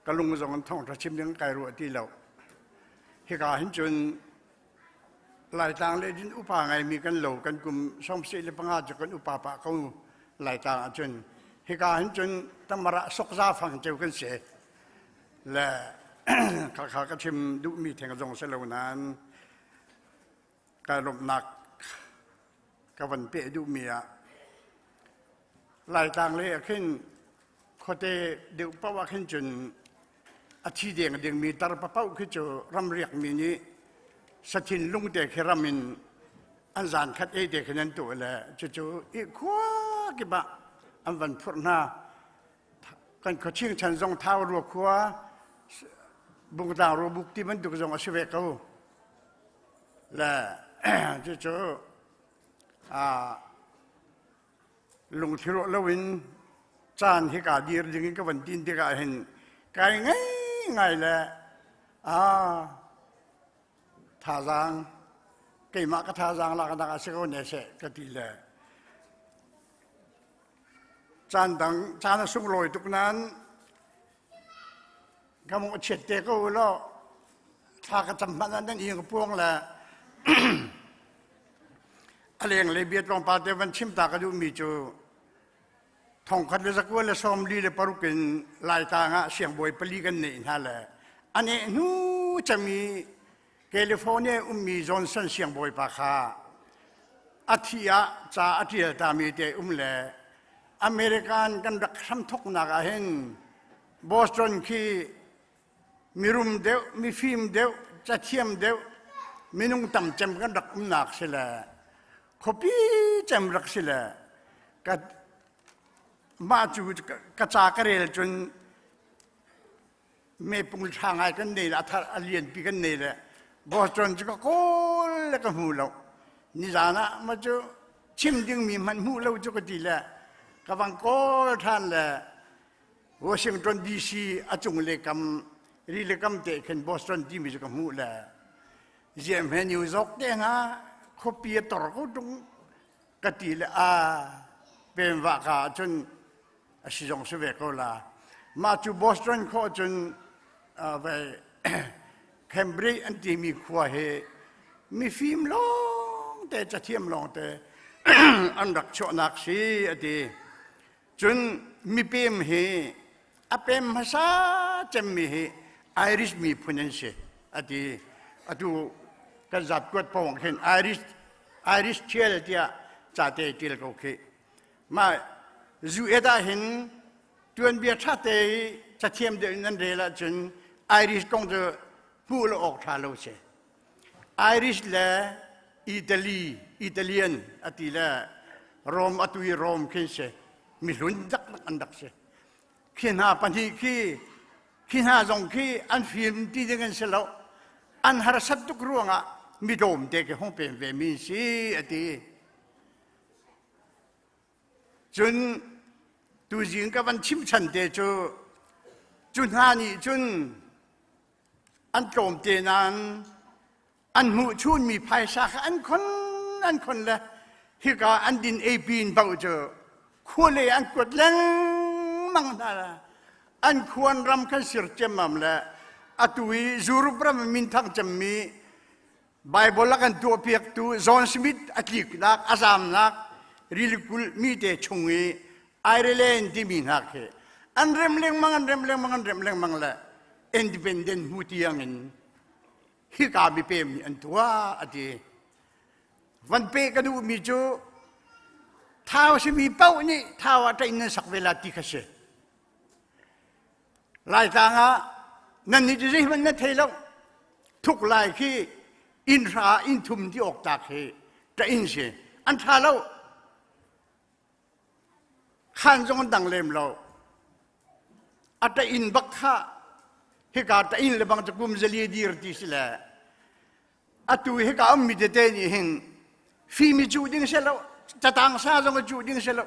กะลุงส่งกันท่องจะชิมยังไก่รัวที่เราเหตุการณ์จนหลายต่างเลยดินอุปาไงมีกันเหลวกันกลุ่มช่องเสียปังอาจจะกันอุปาปะเขาหลายต่างจนเหตุการณ์จนตั้งมาระสกซาฟังเจ้ากันเสียและเขาก็ชิมดุมีแทงกระจงเสลวนั้นการลมหนักกับวันเปดูเมียหลายต่างเลยขึ้นเขาเตเดี๋ยวเพราะว่าขึ้นจนอาทิตย์เดียงเดียงมีตารปะเป้าขึ้นจะรำเรียกมีนี้สถินลุงเด็กรามินอันจานคัดเด็กนั้นตัวแหละจะอีกขวากี่บะอันวันพุธหน้ากันเขาชิงฉันทรงเท้ารัวขวาบุกดาวรัวบุกที่มันดุกจงอาชีพเขาและจะลงที่รถแล้ววินจานที่กาดีร์ยังก็วันดินที่กาเห็นไกลไงแหละท่าจางเกี่ยมากท่าจางลักษณะเสกเอาเนี่ยเสกก็ดีเลยจานดังจานสุกลอยทุกนั้นก็มันเฉียดเตะก็แล้วถ้ากระจำมันนั้นเองก็พวงแหละอะไรอย่างเลยเบียดรองปาเตวันชิมตากระดูมีจูทองคัดเลยสักวันเลยซ้อมลีเลยปารุกินลายตางะเสียงบอยปลีกันนี่นั่นแหละอันนี้นู้จะมีแคลิฟอร์เนียมีจอห์นสันเสียงบอยปาคาอาทิยาจ่าอาทิยาตามีเตเลยอเมริกันกันรักซ้ำทุกนักเห็นบอสตันคีมีรุมเดียวมีฟิล์มเดียวจะเทียมเดียวมีนุ่งต่ำจำกันรักนักเสียละขบีจำรักเสียละกัดมาจูกระจากระเรลจนไม่ปุ่งทางไงกันนี่ละถ้าเรียนปีกันนี่แหละบอสตันจะก็โกลก็หูเรานี่จานะมาจูชิมดึงมีมันหูเราจะก็ดีแหละกับวังโกท่านแหละวอชิงตันดีซีอาจงเล็กคำรีเล็กคำเตะขึ้นบอสตันที่มีจะก็หูแหละเยี่ยมเห็นนิวยอร์กเด้งะเขาเปียตรก็ตรงกติเลยเป็นว่าข้าจนสิจงสเวกละมาจูบอสตันเขาจนไปเคมบริดจ์อันที่มีขวาเหมีฟิล์มลองแต่จะเทียมลองแต่อันรักชนักสีอดีจนมีเปมเหอเปมภาษาจำมีเหไอริชมีพูนันเสอดีอดูก็จัดกวดพงเห็นไอริชเชื่อเลยที่จะเตะที่เราโอเคมาจูเอดาเห็นจวนเบียชาเตจะเทียมเดินนั่นเรื่องละจนไอริชคงจะพูดออกทางเราเสไอริชและอิตาลียนอติละโรมอตุยโรมขึ้นเสมีลุ้นดักอันดักเสขึ้นหาปัญหาขึ้นหาจงขึ้นอันฟิล์มที่จะกันเสแล้วอันหาสัตว์ทุกเรื่องอ่ะมีโดมเด็กห้องเป็นเวมินซีอติจนตัวจริงกับวันชิมชันเดจูจนหานี่จนอันโดมเตนั้นอันหูชุนมีภายสาอันคนละฮิกาอันดินเอปีนเบาเจอควรเลยอันกดแรงมั่งนั่นละอันควรรำกันสิรเจมัมละอตุยจูรุปรำมินทังจำมีไบเบิลกันตัวเปียกตัวจอห์นสมิธอัติกนักอาซามนักริลกุลมีเตชงวีไอร์แลนด์ที่มีนักอันเริ่มเลี้ยงมังละอินดิเพนเดนต์หูที่ยังฮิกาบิเปมอันตัวอดี วันเปกระดูมีจูท้าวสิมีเป้านี่ท้าวอะไรนั่นสักเวลาที่เขาเสลายต่างอ่ะนั่นนี่จะให้มันนั่นเทแล้วทุกลายที่อินทราอินทุมที่ออกจากเหจะอินเสอันท้าแล้วขันจงดังเล่มเราอัตอินบักข้าเฮกาตอินเลบังจะกุมเจลีดีร์ที่สิละอัตุเฮกาอมมิเดเตนี่เห็นฟีมิจูดิ้งเสแล้วจะต่างซาจงจูดิ้งเสแล้ว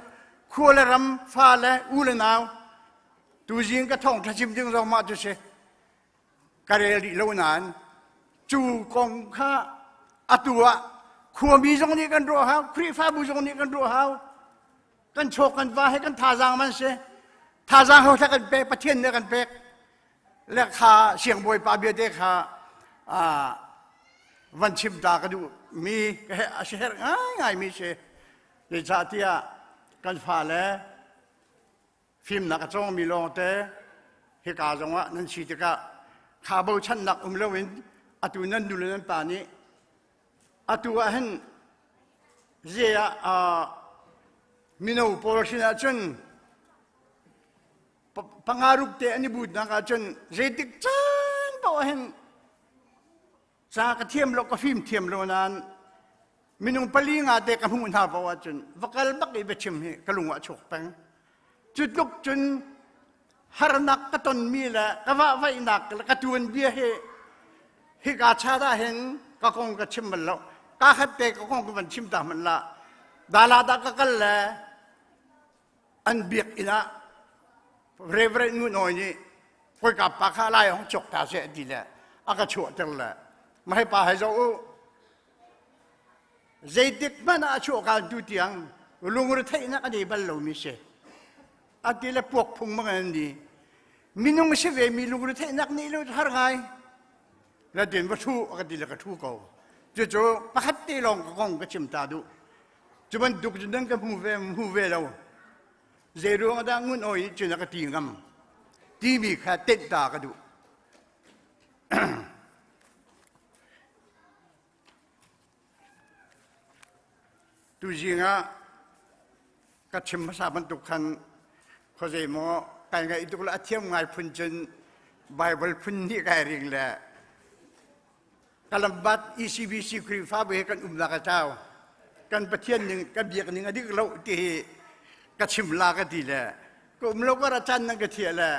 ขัวเลรำฟ้าเลอูเลนาวตูจิงกระท่องทัชิมดิ้งเรามาจุเสกะเรลิโลนานจูกงข้าอัตัวขัวมีจงนี้กันรัวหาวครีฟ้าบุจงนี้กันรัวหาวกันโชกันว่าให้กันทาจางมันเสทาจางเขาถ้ากันเป๊กประเทศเนี่ยกันเป๊กและข้าเสียงบอยปาเบียเด็กข้าวันชิมตากันดูมีแค่เสียงง่ายมีเสในชาติกันฟ้าแล้วฟิล์มนักจ้องมีลองแต่เหตุการณ์จังหวะนั้นชีติกะข้าเบาชั้นหนักเลวินอัตุนั้นดูเลยนั้นป่านี้อัตุว่าเห็นเจ้ามิโนโปรชินาจนปังอารุกเตอันนี้บูดนักจนเจติกจันป่าวเห็นจากเทียมโลกฟิล์มเทียมโลนั้นมินุปลีงาเตกับหุ่นหาป่าวจนวักลบักอีเบชิมเฮกลุงว่าฉกแปงจุดลุกจนฮาร์นักกตนมีแหละกว่าไว้นักกระตวนเบียเฮกาชาดาเห็นก็คงกระชิมมันแล้วกาขัดเตก็คงกมันชิมตามันละดาลาดากกันแหละอันเบียกอินะเรเวรนู่นหน่อยนี่พอยกับปากข้าไล่ของจกตาเสียดีแหละอากาชั่วจังแหละไม่ให้ปาให้เจ้าเจติกมันอาชั่วการดูเตียงลุงรถไทยนักอันนี้บัลลูมิเชอาทิตย์ละพวกพุ่งมากันดีมินุงเสวมีลุงรถไทยนักนี่รู้หาไงแล้วเดินวัตถุอาทิตย์ละกระทู้เขาจู่ๆปะคัดตีลงกองกระชิมตาดูจุบันดุกจุดนั้นก็มูเวเราเจรุงดังงุนโอยจุนักตีงำที่มีแค่เต็ดตากระดูดูจริงอ่ะกระชิมภาษาบรรทุกคันเขาใจมอการไงตุกละเที่ยงไงพุ่นจนไบเบิลพุ่นที่ไงเรียงแหละกลัมบัดECBC ครีฟ้าเบกันนักเจ้ากันประเทศหนึ่งกันเบียกันหนึ่งอดีตเราที่กระชิมลากันดีแหละก็เราก็ระจันนั่งกระเทียแหละ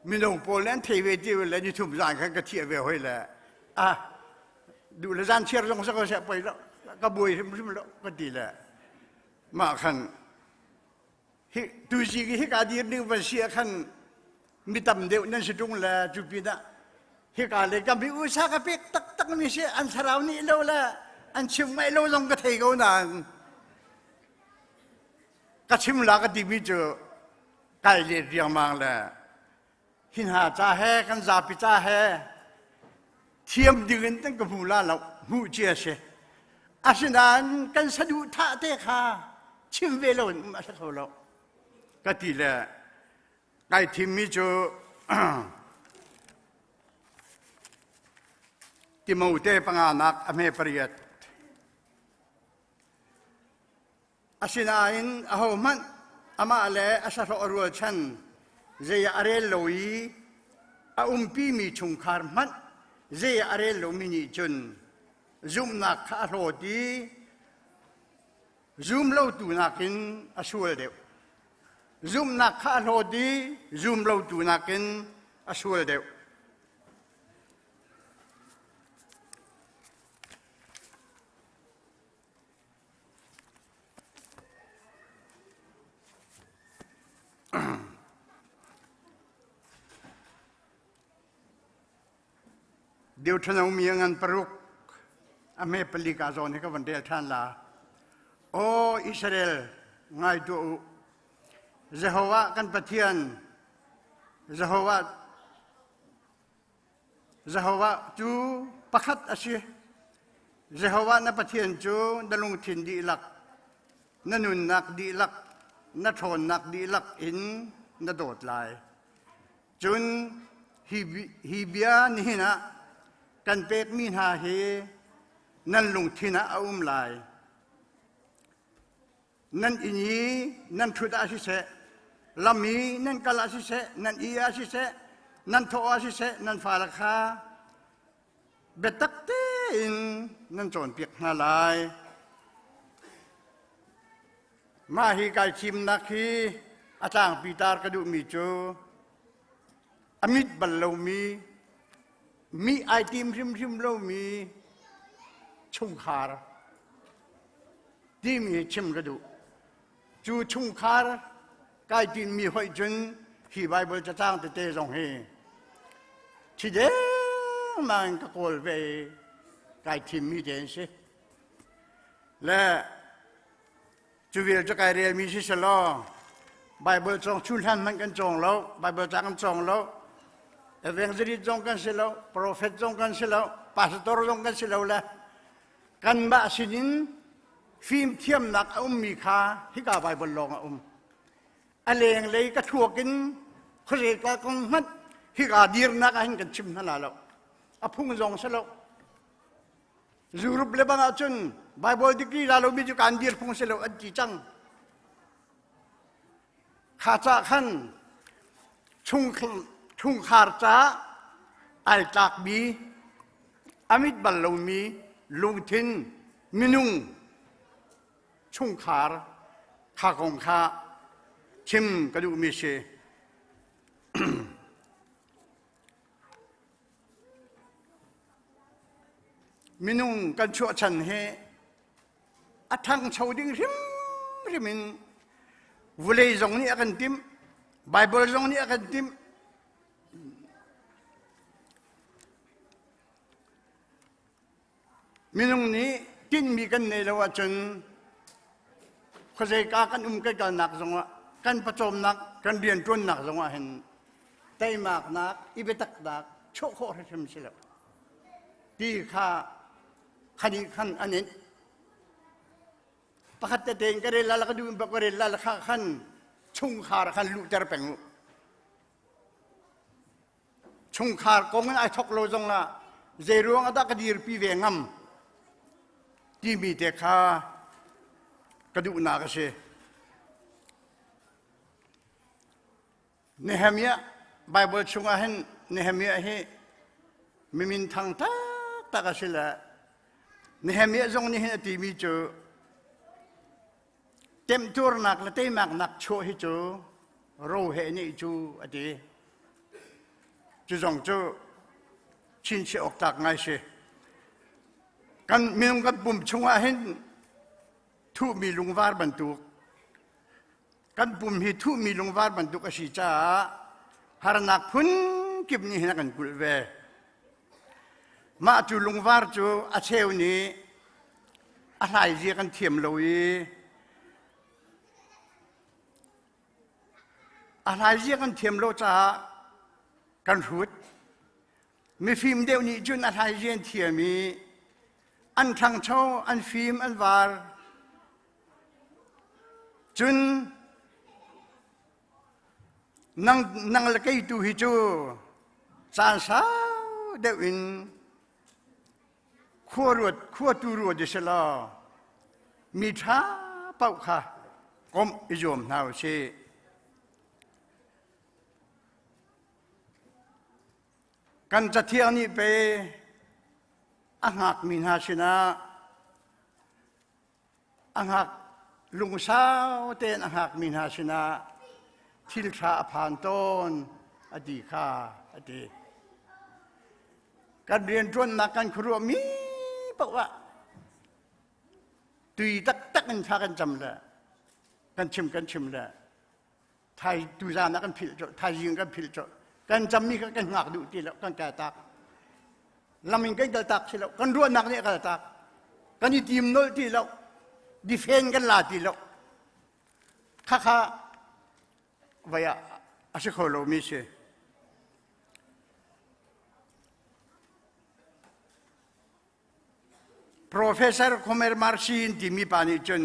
มีน้องโปแลนด์เทวีที่เวลาอยู่ทุ่มจานกันกระเทียเวลให้แหละดูละจันเชื่อตรงสักคนเสียไปแล้วก็บุยทิมแล้วก็ดีแหละมาขันดูสิที่การดีนึงวันเสียขันมีตำเดียวนั่นสุดตรงแหละจุบินะที่การเลยก็มีอุตสาหกรรมตักมีเสียอันสราวนี่เราละอันชิมไม่เราลงกระเทยเขานานกระชิมลากระดิมิจูไก่เลี้ยงมังละหินหาจ้าแห่กันซาปิจ้าแห่เทียมดึงตั้งกับหูลาเราหูเจียเชอาศินันกันสะดุท่าเตะขาชิมเวลนมาสักเขาเราก็ตีละไก่ทิมมิจูที่มูเตปังอานักอเมปริยตอาศินันอาหมันอามาเลอาสาโอรัวชันเจียอาเรลโลยีอาปีมีชุงคาร์มันเจียอาเรลโลมินิจุนซุมนักข้าโรดีซุมเล่าตูนักินอาชัวเดียวซุมนักข้าโรดีซุมเล่าตูนักินอาชัวเดียวเดี๋ยวท่านเอาเมียงันปรุกอเมปลิกาโซนให้กับวันเดียท่านละโอ้อิสราเอลไงตัวเยโฮวากันปะเทียนเยโฮวาจูประคัดอาชีเยโฮวานับปะเทียนจูดลุงถิ่นดีลักนันุนนักดีลักนัทนนักดีลักอินนัดโดดลายจุนฮิเบียนี่นะกันเป็กมีนาเฮ นั่นลุงทินะอุ้มลายนั่นอินีนั่นทุดอาชิเสลามีนั่นกาลาชิเสนั่นอีอาชิเสนั่นโทอาชิเสนั่นฟาลคาเบตักเตนนั่นโจนเปียกนาลายมาฮีกายชิมนักฮีอาจารย์ปีตาร์กระดูมีโจอมิตบัลโลมีไอติมริมโลมีชุงคาร์ที่มีชิมกระดูจูชุงคาร์กายติมมีหอยจนฮีไบเบิลจะจ้างเตะสองเฮทีเดมันก็โกลเวกายติมมีเดนสิและจูวิลจะกายเรียนมีสิสลอไบเบิลจงชุนทันมันกันจงแล้วไบเบิลจ้างกันจงแล้วเอเวนเจลิจงกันสิแล้วโปรเฟตจงกันสิแล้วพาสตอร์จงกันสิแล้วละกันบ้าสินินฟิล์มเทียมหนักมีค่าที่กาไบเบิลลองอะไรอย่างไรก็ทั่วกินเขาเรียกกันมันที่กาดีร์นักให้กันชิมนั่นแหละแล้วพุ่งจงสิแล้วจูรุบเลบังอาจุนไบเบิลดิกรีลาลูบิจุกันดีร์พุ่งสิแล้วอันจีจังข้าจะขันชุงคาร์จ้าไอจากบีอามิดบัลลูมีลุงทินมินุงชุงคาร์ข้าของข้าชิมกระดูมิเชมินุงกันชั่วฉันเฮอัทังชาวดิ้งริมินวุเลยจงนี้อากันติมไบเบิลจงนี้อากันติมมินุงนี้กินมีกันในละว่าจนเขาใจกากันกันหนักจงว่ากันประจมหนักกันเรียนจนหนักจงว่าเห็นไตมากนักอีเบตักดักโชคโคตรเฉมเฉลที่ข้าคดีขันอันนี้ประคัตเตงก็เรลแล้วก็ดูบักเรลแล้วขันชุงคาร์ขันลุจระเป็งชุงคาร์กงไอทอกโลจงละเจรวงอัตกดีร์ปีเวงัมที่มีเด็กข้ากระดูนากเชเนหเมียไบเบิลชุงอาเห็นเนหเมียเฮมิมินทางตากเชละเนหเมียจงนี่เห็นที่มีจูเต็มตัวนักและเต็มมากนักโชว์ให้จูรู้เห็นนี่จูอดีจูจงจูชินเชออกจากไงเชกันมีนกันปุ่มชงว่าเห็นทุมีลุงวาร์บรรทุกกันปุ่มที่ทุมีลุงวาร์บรรทุกอาชีจ้าหานักพุ่นกิบนี่เห็นกันกุลเวมาจูลุงวาร์จูอาเชวนี้อะไรเรียกันเทียมลอยอะไรเรียกันเทียมโลจ้ากันหุดมีฟิล์มเดียวนี้จุนอะไรเรียนเทียมีอันทางเช่าอันฟิล์มอันวาร์จุนนั่งละกี้ตูฮิจูจานสาวเดวินขั้วตูรวดดิสลามีท้าเป่าค่ะก้มอิจมนาวเชกันจะเที่ยงนี้ไปอาหักมินาชินะอาหักลุงสาวเต้นอาหักมินาชินะทิลชาผ่านต้นอดีข้าอดีการเรียนจนนักการครัวมีบอกว่าตุยตักกันพากันจำเลยกันชิมเลยไทยตุยานักกันผิดไทยยิงกันผิดกันจำมีกันหักดูทีแล้วกันแก่ตาลำมิงกันกระตักทีแล้วกันรัวนักเนี่ยกระตักกันอีทีมโน้ตทีแล้วดิเฟนกันลาทีแล้วข้าว่าอาศัยคนเรามีเช่Profesor Khomer Marsinที่มีปานิจน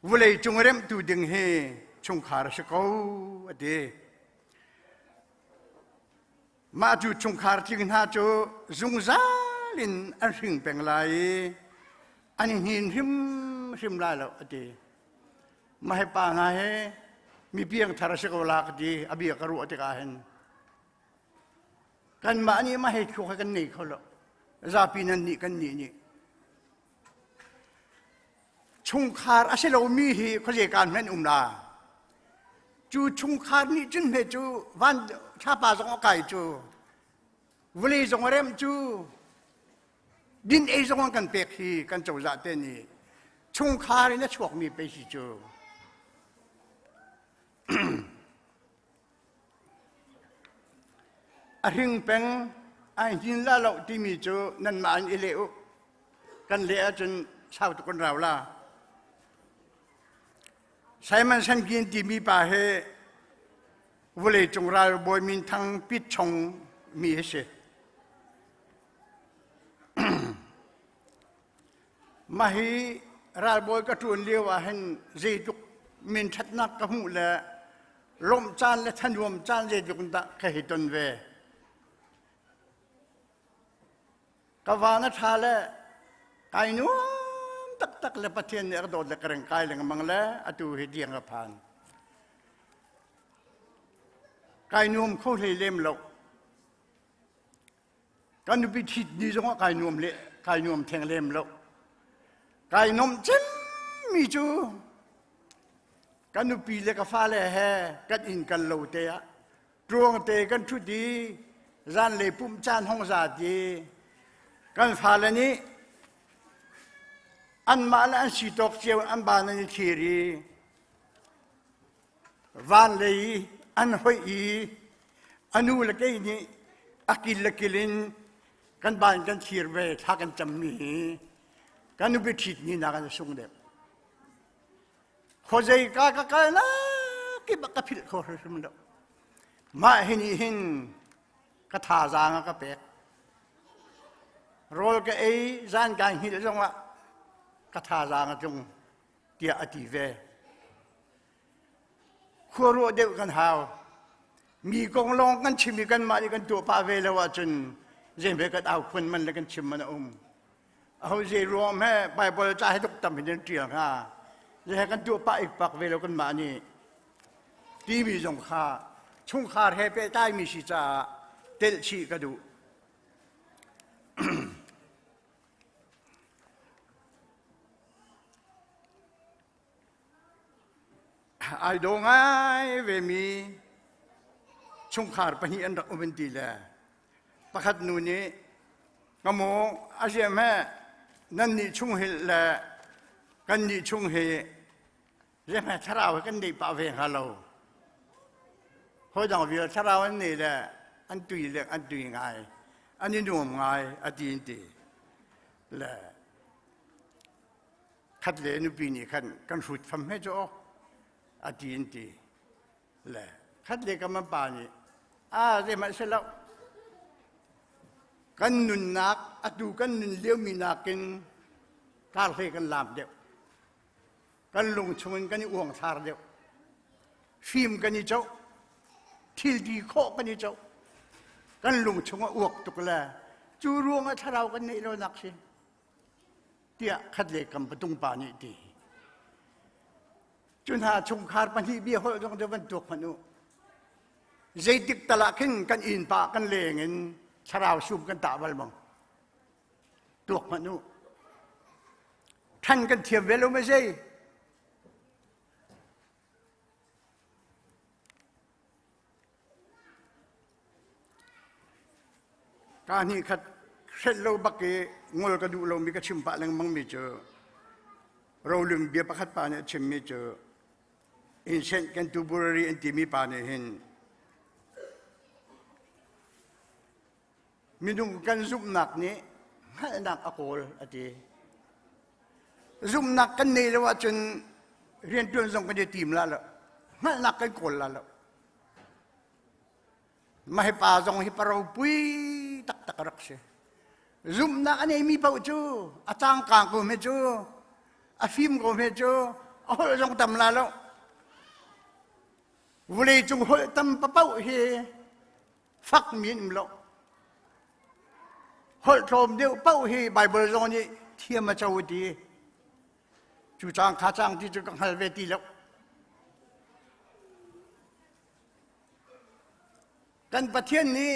วุเลยจงเริ่มตูดึงเฮชงขาร์สกาวเดมาจูชงขาร์ที่กันหาจูจงใจ ลินอันสิ่งเป็นไรอันนี้หินริมลายแล้วดีมาให้ป่าไงมีเพียงทารสิกวลากดีอบีกรุอติกาเห็นกันมาอันนี้มาให้ช่วยกันนี่เขาละซาปีนันนี่กันนี่ชุงคาร์อาศัยเรามีฮีเขาเรียกการแม่นนาจูชุงคาร์นี่จึงเหจูวันชาป่าสงไก่จูวลีสงเรมจูดินเอสงกันเปียกฮีกันโจจัดเตนี่ชุงคาร์นี่ช่วงมีไปสิจูอหิงเป็นไอหินละเราที่มีจูนั่นมาอันอิเลวกันเลี้ยจนชาวตุกคนเราละใช้มันสังกินที่มีป่าเหวเลยจงราบอยมินทั้งปิดชงมีเสมาฮีราบอยก็ทุนเลี้ยวเห็นเจตุกมินชัดนักกระหูและลมจานและทันวมจานเจตุกตะแค่หิตนเวกวานาชาและไก่นุ่มตักและประเทศเนี่ยกระโดดและกระเรงกายและมังและอตูเหดียงกระพานไก่นุ่มเขาเลยเล่มหลกกันดูพิธีดีจังว่าไก่นุ่มเละไก่นุ่มแทงเล่มหลกไก่นุ่มจิ้มมีจูกันดูปีเล็กฟ้าเล่แห่กันอินกันโลเตะตรวงเตะกันทุดีร้านเล่ปุ่มจานห้องสาดีกันฟ้าเลนี้อันมาและอันสีตกเจียวอันบานในทีรีวันเลยอันหอยอันนู้ละแกนี่อากิลละกิลินกันบานกันทีรเวทักกันจำมีกันนุบิทิดนี่นักกันส่งเด็บขอใจกะนะกิบกะพิลขอสมดมาเห็นกะทาจางกะเป็กโรลกะเอจานการหิดจงว่ากะทาจางจงเตียอติเวขัวรัวเดียวกันหาวมีกองลองกันชิมกันมากันตัวปาเวลว่าจนเจมเบกันเอาคนมันแล้วกันชิมมันเอาเจรวมแม่ไปบริจาคให้ทุกตำเป็นเตียงอ่ะจะให้กันตัวปาอีกปักเวลกันมานี่ที่มีสงคาช่วงคาเฮเปใต้มีสิจ่าเตลชีกระดูไอ้ดงไอ้เวมีช่วงขาดปนิอันรักอุบันตีแลประคัดนูนี้กโมอาเซียแม่นั่นนี่ช่วงเฮลกันนี่ช่วงเฮเรื่องแม่ชราวกันดีป่าเวงฮัลโหลพอจังวิวชราวอันนี้แหละอันตุยเล็กอันตุยง่ายอันนี้นุ่มง่ายอันดีนตีแหละคัดเลนุปีนี้กันสุดทำให้จ่ออาทิตย์ที่แหละคัดเด็กกันมาป่านี่เรื่องมันเสร็จแล้วกันนุนนักดูกันนุนเลี้ยวมีนักกินการเฮกันลามเดียวกันลงชนกันนี่อ่วงทาร์เดียวฟิล์มกันนี่เจ้าทิลดีโคกันนี่เจ้ากันลงชนอ้วกตุกแลจูรวงถ้าเรากันนี่เรานักสิเตี้ยคัดเด็กกันประตุงป่านี่ดีจุนหาชงคาร์ปันที่เบี้ยหัวต้องเดินตัวพนุใจติกตละขึ้นกันอินปากันเลงินชราวชุมกันตาบลมังตัวพนุท่านกันเทียบเวลไม่ใช่การนี้ขัดเสร็จเราบักเกงอลกระดูเรามีกระชิมปะแรงมังไม่เจอเราลืมเบียประคัดปาเนี่ยชิมไม่เจออินเซนกันตูบุรีอินที่มีปาเนี่ยเห็นมีนุ่งกันซุ่มหนักนี้ให้หนักอโกลอดีซุ่มหนักกันนี่แล้วว่าจนเรียนจนส่งกันจะทีมละแล้วให้หนักกันโกลละแล้วมาให้ปาส่งให้ปาเราปุยตักรักเสียซุ่มหนักอันนี้มีเปล่าจูอาจารย์กลางกูไม่จูอาฟิมกูไม่จูเอาส่งตำลาแล้ววันนี้จงหัวตำปะเป้าเฮฟักมีนมโล ฮอลโทมเดียวเป้าฮีไบเบิลตรงนี้เทียมมาเจ้าดีจูจางข้าจางที่จุกังฮัลเวตีแล้วกันประเทศนี้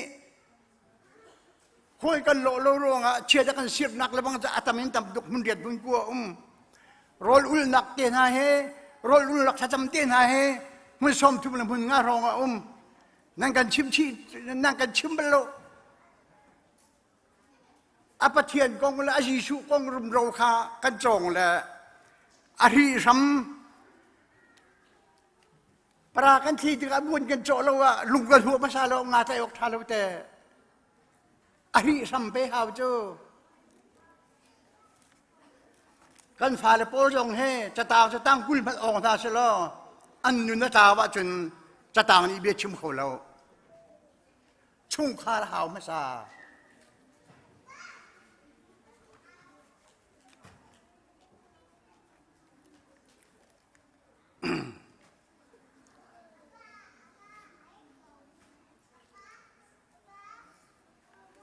คุยกันโลรวงอ่ะเชื่อจะกันเสียบนักแล้วบางจะอัตมินตำดุกมันเดียดบุญกัวรอลุลนักเตียนหาเฮรอลุลหลักจำเตียนหาเฮมันสมทุบลำพุนงารองอ่ะนั่งกันชิมชีนั่งกันชิมบลโลอปะเทียนกองละอายิชุกองรุมโรคากันจงละอาริสัมปรากันที่ถึงบุญกันโจเราว่าลุงกันหัวภาษาเรางาใจออกทาเราแต่อาริสัมเปหาวจูกันฝ่ายละโปจงเฮจะตาวจะตั้งกุลพันองค์ทาเชลอันนุนตาวะจนจะต่างนี้เบียชิมเขาเราชุ่งคาหาวมาซา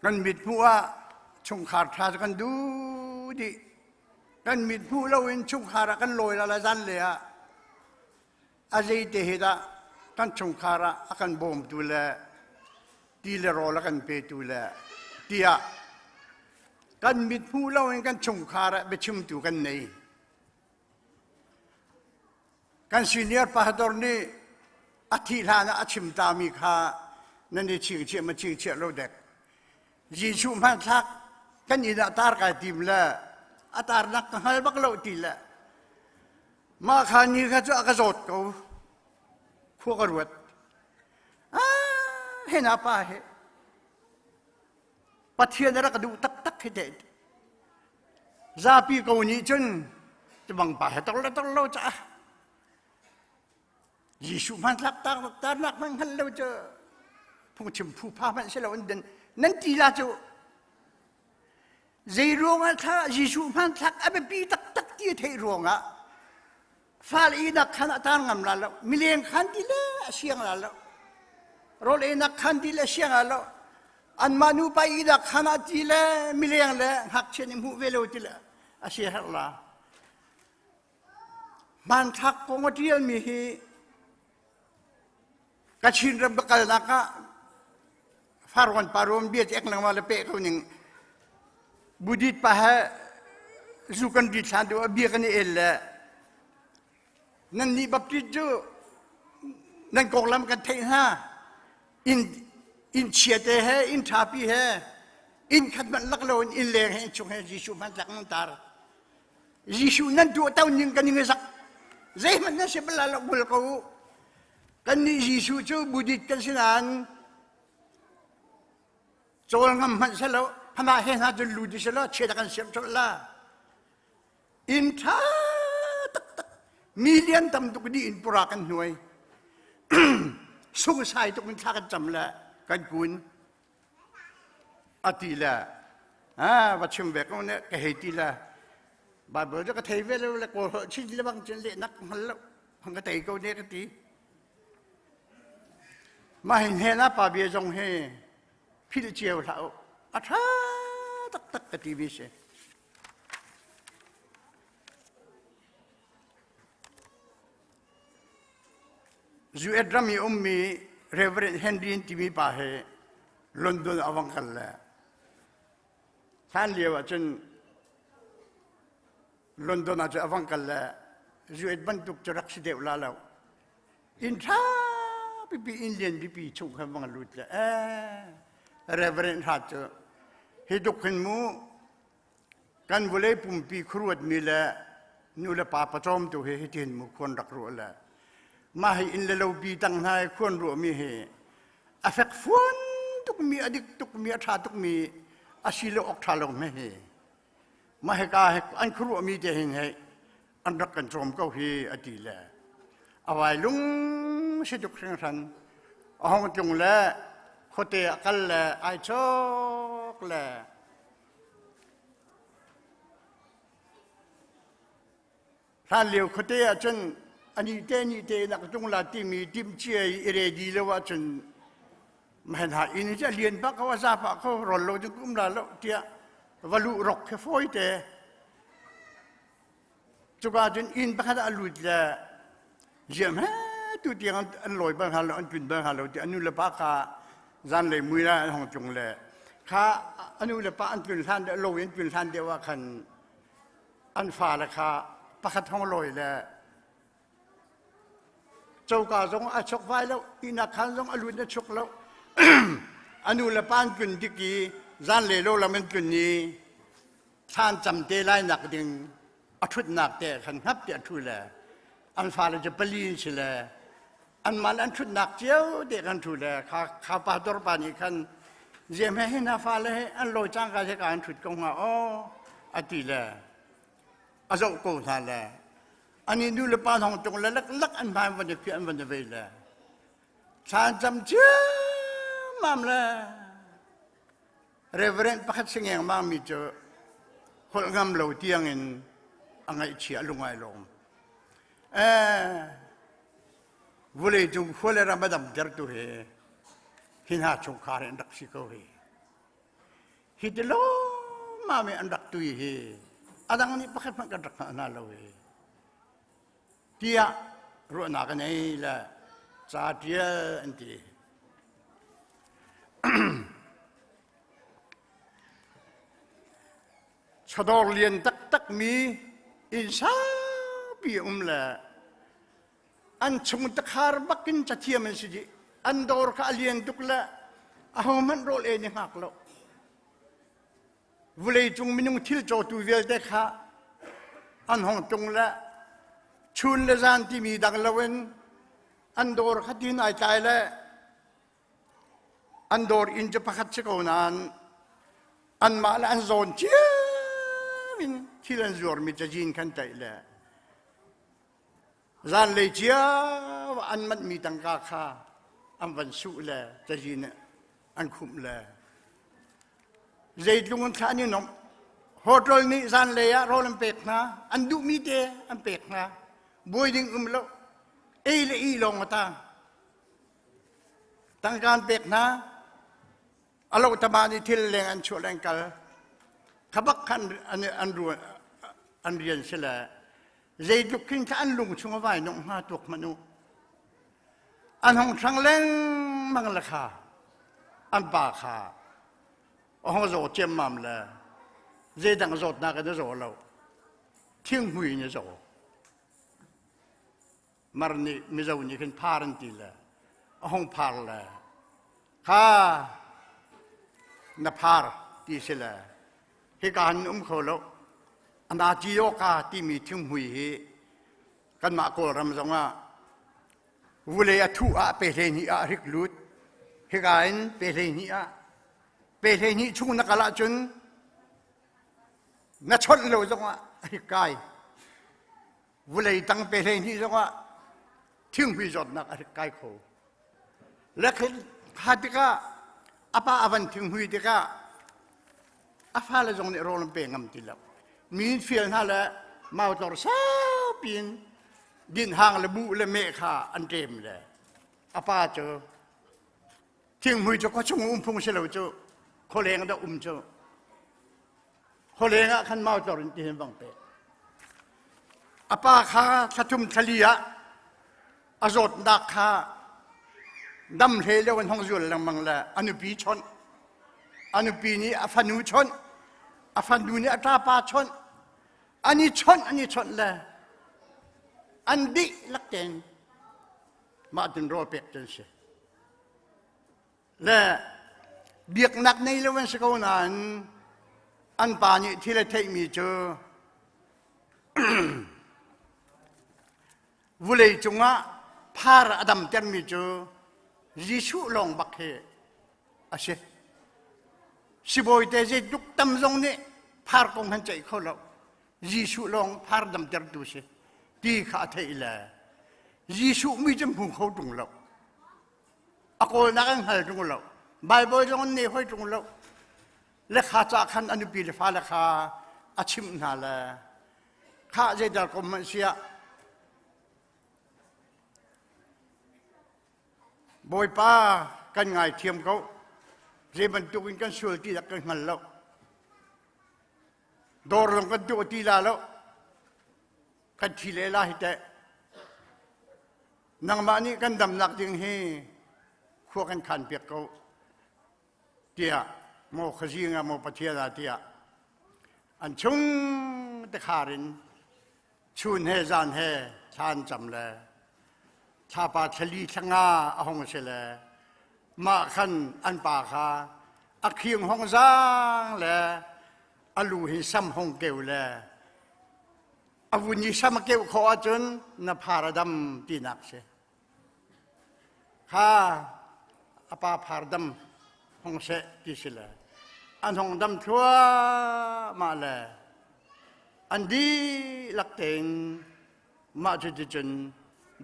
กันมิดผู้ว่าชงขาดทากันดูดิกันมิดผู้เราเห็นชงขาดกันลอยละจันเลยอะอาศัยเตหิดะกันชงขาดกันบ่มดูแลดีเลรอละกันเปดูแลเดียกันมิดผู้เราเห็นกันชงขาดไปชิมดูกันในกันซีเนียร์ปะฮัดอร์นี่อธิษฐานอาชิมตามีค่านั่นนี่ชื่อเชื่อมาชื่อเชื่อเราเด็กยิชูมันทักกันยินอัตารกายทีมละอัตารนักฮัลบักเลาตีละมาขานี้ข้าจะกระโดดเขาพวกกระวดเห็นapaเหปัจเจียนรักดูตักให้เด็ดซาปีกูนี้จนจะบังป่าให้ตลอดจ้ะยิชูมันทักตานักมันฮัลเราจะพวกชิมผู้พามันเสลาอันเดินนั่นทีละจูใจรวงอ่ะถ้ายิชูมันทักอับปีตักที่เทรวงอ่ะฟาลีนักขันตานงำแล้วมิเลนขันทีละเสียงแล้วโรเลนักขันทีละเสียงแล้วอันมานูไปนักขันทีละมิเลนละหักเชนิมหูเวลทีละเสียงละมันทักกงที่มีกระชินรำกันนักฟาร์วันปารมเบียดเอกนังมาเลเปะเขาหนึ่งบุดิตปะฮะสุกันดิฉันดูเบียกันเอลละนั่นนี่บัพติจูนั่นกองลำกันเทน่าอินเชียเตะอินทาปีอินขัดมันลักโลนอินเล่ให้ช่วยให้ยิชูมันจักมันตายิชูนั่นตัวเต้าหนึ่งกันยังไงสักใจมันนั่นเสียเวลาเราบุลกูกันนี่ยิชูจูบุดิตกันสินันโจงมันเสร็จแล้วพนักเห็นหาจนรู้ดิเสร็จแล้วเชื่อกันเสียจนละอินทามิเลียนตำตุกดีอินปรากันหน่วยสงสัยตุกมันทากันจำละกันกุนอติละวัชมเบกเนี่ยก็เหตุละบาดเจ็บก็เทเวลเลยก็ชิ้นละบางชิ้นเล็กนักมันละมันก็เตะก็เนี่ยก็ตีมาเห็นเห็นนะป่าเบียจงเฮพี่เจียวเราอัฐาตักกตีวิเศษจูเอ็ดรามีมีเรเวอเรนเฮนรี่ที่มีป่าเฮลอนดอนอวังกันแล้วท่านเลี้ยวจนลอนดอนอาจจะอวังกันแล้วจูเอ็ดบรรทุกจะรักษาเดียวแล้วอินทราปีอินเดียนปีชุกให้บังลุดเลยเรเวอเรนฮัตให้ทุกคนมูกันบุเล่ปุ่มปีครวดมีแล้วนู่นละป่าประจอมตัวให้เทียนมุคนรักรู้แล้วมาให้อินเลวปีตั้งให้คนรู้มีเหตุอเฟกฟวนทุกมีอดีตทุกมีอาชาทุกมีอาศิลออกทาลงไม่เหตุมาให้กาให้อันครู้มีเจหินให้อันรักกันจอมก็เหตุอดีตแล้วเอาไว้ลุงสิจุกเสียงสันห้องจงแล้วโคเตะกันแล้วไอโชกแล้วท่านเลี้ยวโคเตะจนอันนี้เตนักจงลาที่มีทิมเชียเรดีแล้วว่าจน ไม่เห็นหาอินจะเรียนปะเขาว่าซาปะเขารอนโลจุกุมลาแล้วเดียววัลุรกแค่ฝอยแต่จุกอาจนอินปะเขาจะลุดละเยี่ยมฮะตัวเดียงอันลอยบางฮาโลอันจุนบางฮาโลที่อันนู้นละปะค่ะจันเลยมือละห้องจงเลยค่ะอันนู้นละปะอันจุนท่านโลยันจุนท่านเดียวว่าคันอันฟ้าละค่ะปะเขาท้องลอยเลยเจ้ากาจงอาชกไว้แล้วอินักขันจงอรุณชกแล้วอนุละปานกุนที่กีจันเลโลละมันกุนนี้ท่านจำเตไลหนักดึงอทุดหนักแต่ขันฮับเดียทุแลอันฟ้าเราจะปลีนเฉลอันมันอันทุดหนักเจ้าเด็กอันทุแลข้าปาดรปานิคันเจียมให้นาฟ้าเลยอันโลจังการจัดการทุดกงว่าอ๋ออติแลอาจจะโกท่าแลอันนี้ดูละปานของจงแล้วลักอันพายวันจะเพียนวันจะเวลาท่านจำเจ้ามัมละเรเวเรนต์พักสิ่งอย่างมากมีเจอคนงามเหล่าเตียงเงินอังไงเฉียลงไงลงวุ้ยจุงหัวเลยรำบัดำเดิร์ตุเฮหินหาชงคาร์อันดักสิโกเฮฮิตโลมาไม่อันดักตุยเฮอาดังนี้พักมันกันดักนาโลเฮเตียรู้นักนี่ละซาเตียอันที่ชดอเลียนตักมีอินซาบีละอันชงตะคาร์บักินจะเทียมันสิจิอันดอร์ข้าเลียนตุกละอาหมันโรลเอนี่หักแล้ววุเลยจงมินุงทิลโจตูเวลเด็กhaอันห้องจงละชุนละจานที่มีดังละเวนอันดอร์ข้าดินไอใจละอันดอร์อินจะพักชิโกนานอันมาละอันโซนเชี่ยมินที่ลันจอร์มิจะจีนขันใจละจานเลยเชี่ยว่าอันมันมีตังกาค่าอันวันสุละจะจีนอันคุมละใจลุงอันข้านี่น้องโฮเทลนี้จานเลยอะโรลัมเปกนะอันดูมีเตอันเปกนะบวยดิ้งแล้วเอเลอีลงมาตั้งการเปกนะอารมณ์ตมานี่ทิลเลงอันชั่วแรงกันขบักขันอันรัวอันเรียนเสละใจลุกขึ้นข้าอันลุงช่วงไว้น้องหาตัวมนุษย์อันห้องช่างเล่งมังละคาอันป่าคาห้องโจเจมมัมละใจดังโจนักก็โจเราทิ้งหุยเนี่ยโจมารนี่มิจฉานี่ขึ้นพารันตีละห้องพาร์ละข้านับพาร์ที่เสละเหตุการณ์เขาแล้วอันอาจิโยกาที่มีทิ้งหุยกันมาโกรธมันว่าวุเลยทุอาเปเรนีอาริกลุดเหตุการณ์เปเรนีอาเปเรนีช่วงนักละจนนัชนเราจังว่าเหตุการณ์วุเลยตั้งเปเรนีจังว่าทิ้งหุยจดนักเหตุการณ์เขาและคือฮัตติกาอาป้าอวันทิ้งหุยติกาอาฟ้าเลยจงในโรลัมเปงำติแล้วมีนฟิลนั่นแหละมาตอร์ซาปินดินหางละบุละเมฆาอันเต็มเลยอาป้าเจอทิ้งหุยจะก็ชงพงเสลวเจอโคเลงได้เจอโคเลงขันมาตอร์ดินบังเปอาป้าข้าทัตุมทะลียะอาจดดักข้าดำเฮเลวันห้องจุลลังมังละอนุปีชนอนุปีนี้อฟันูชนอฟันูนี้อัตราปาชนอันนี้ชนละอันดีลักเตนมาถึงรอเป็ดจนเสียและเบียกนักในเลวันสกาวนั้นอันปานี้ที่เราเทมีเจอวุเลยจงว่าพาร์อดัมเต็มมีเจอยิสุลงบักเฮอาเชสิบอยเตจดุกตำจงเนี่ยพาร์กงหันใจเขาแล้วยิสุลงพาร์ดำเต็มดูเชตีขาเทอิละยิสุมีจมูกเขาตรงแล้วอากอนักหันตรงแล้วไบเบิลจงเนี่ยห้อยตรงแล้วและข้าจากขันอนุปีฟ้าและข้าอาชิมนาละข้าจะได้กรมเสีย บอยป้ากันไงเทียมเขาเรียบรรทุกกันส่วนที่จะกันหันแล้วดอร์ลงกันตัวที่ลาแล้วกันทีเลลาฮิตะนางมานี่กันดำหนักจึงให้พวกกันขันเปียกเขาเตียโมขจีงโมปะเทียนาเตียอันชุ่งตะขารินชุนเฮจานเฮชานจำเลยชาปาชลีชงาอหงเสลมาขันอันปาคาอักเขียงหงจางเลยอลูหิซ้ำหงเกวเลยอาวุธซ้ำเกวขอจนนับพาราดัมตีนักเสข้าอปาพาราดัมหงเสติสิเลยอันหงดัมทั่วมาเลยอันดีลักเต็งมาจุดจน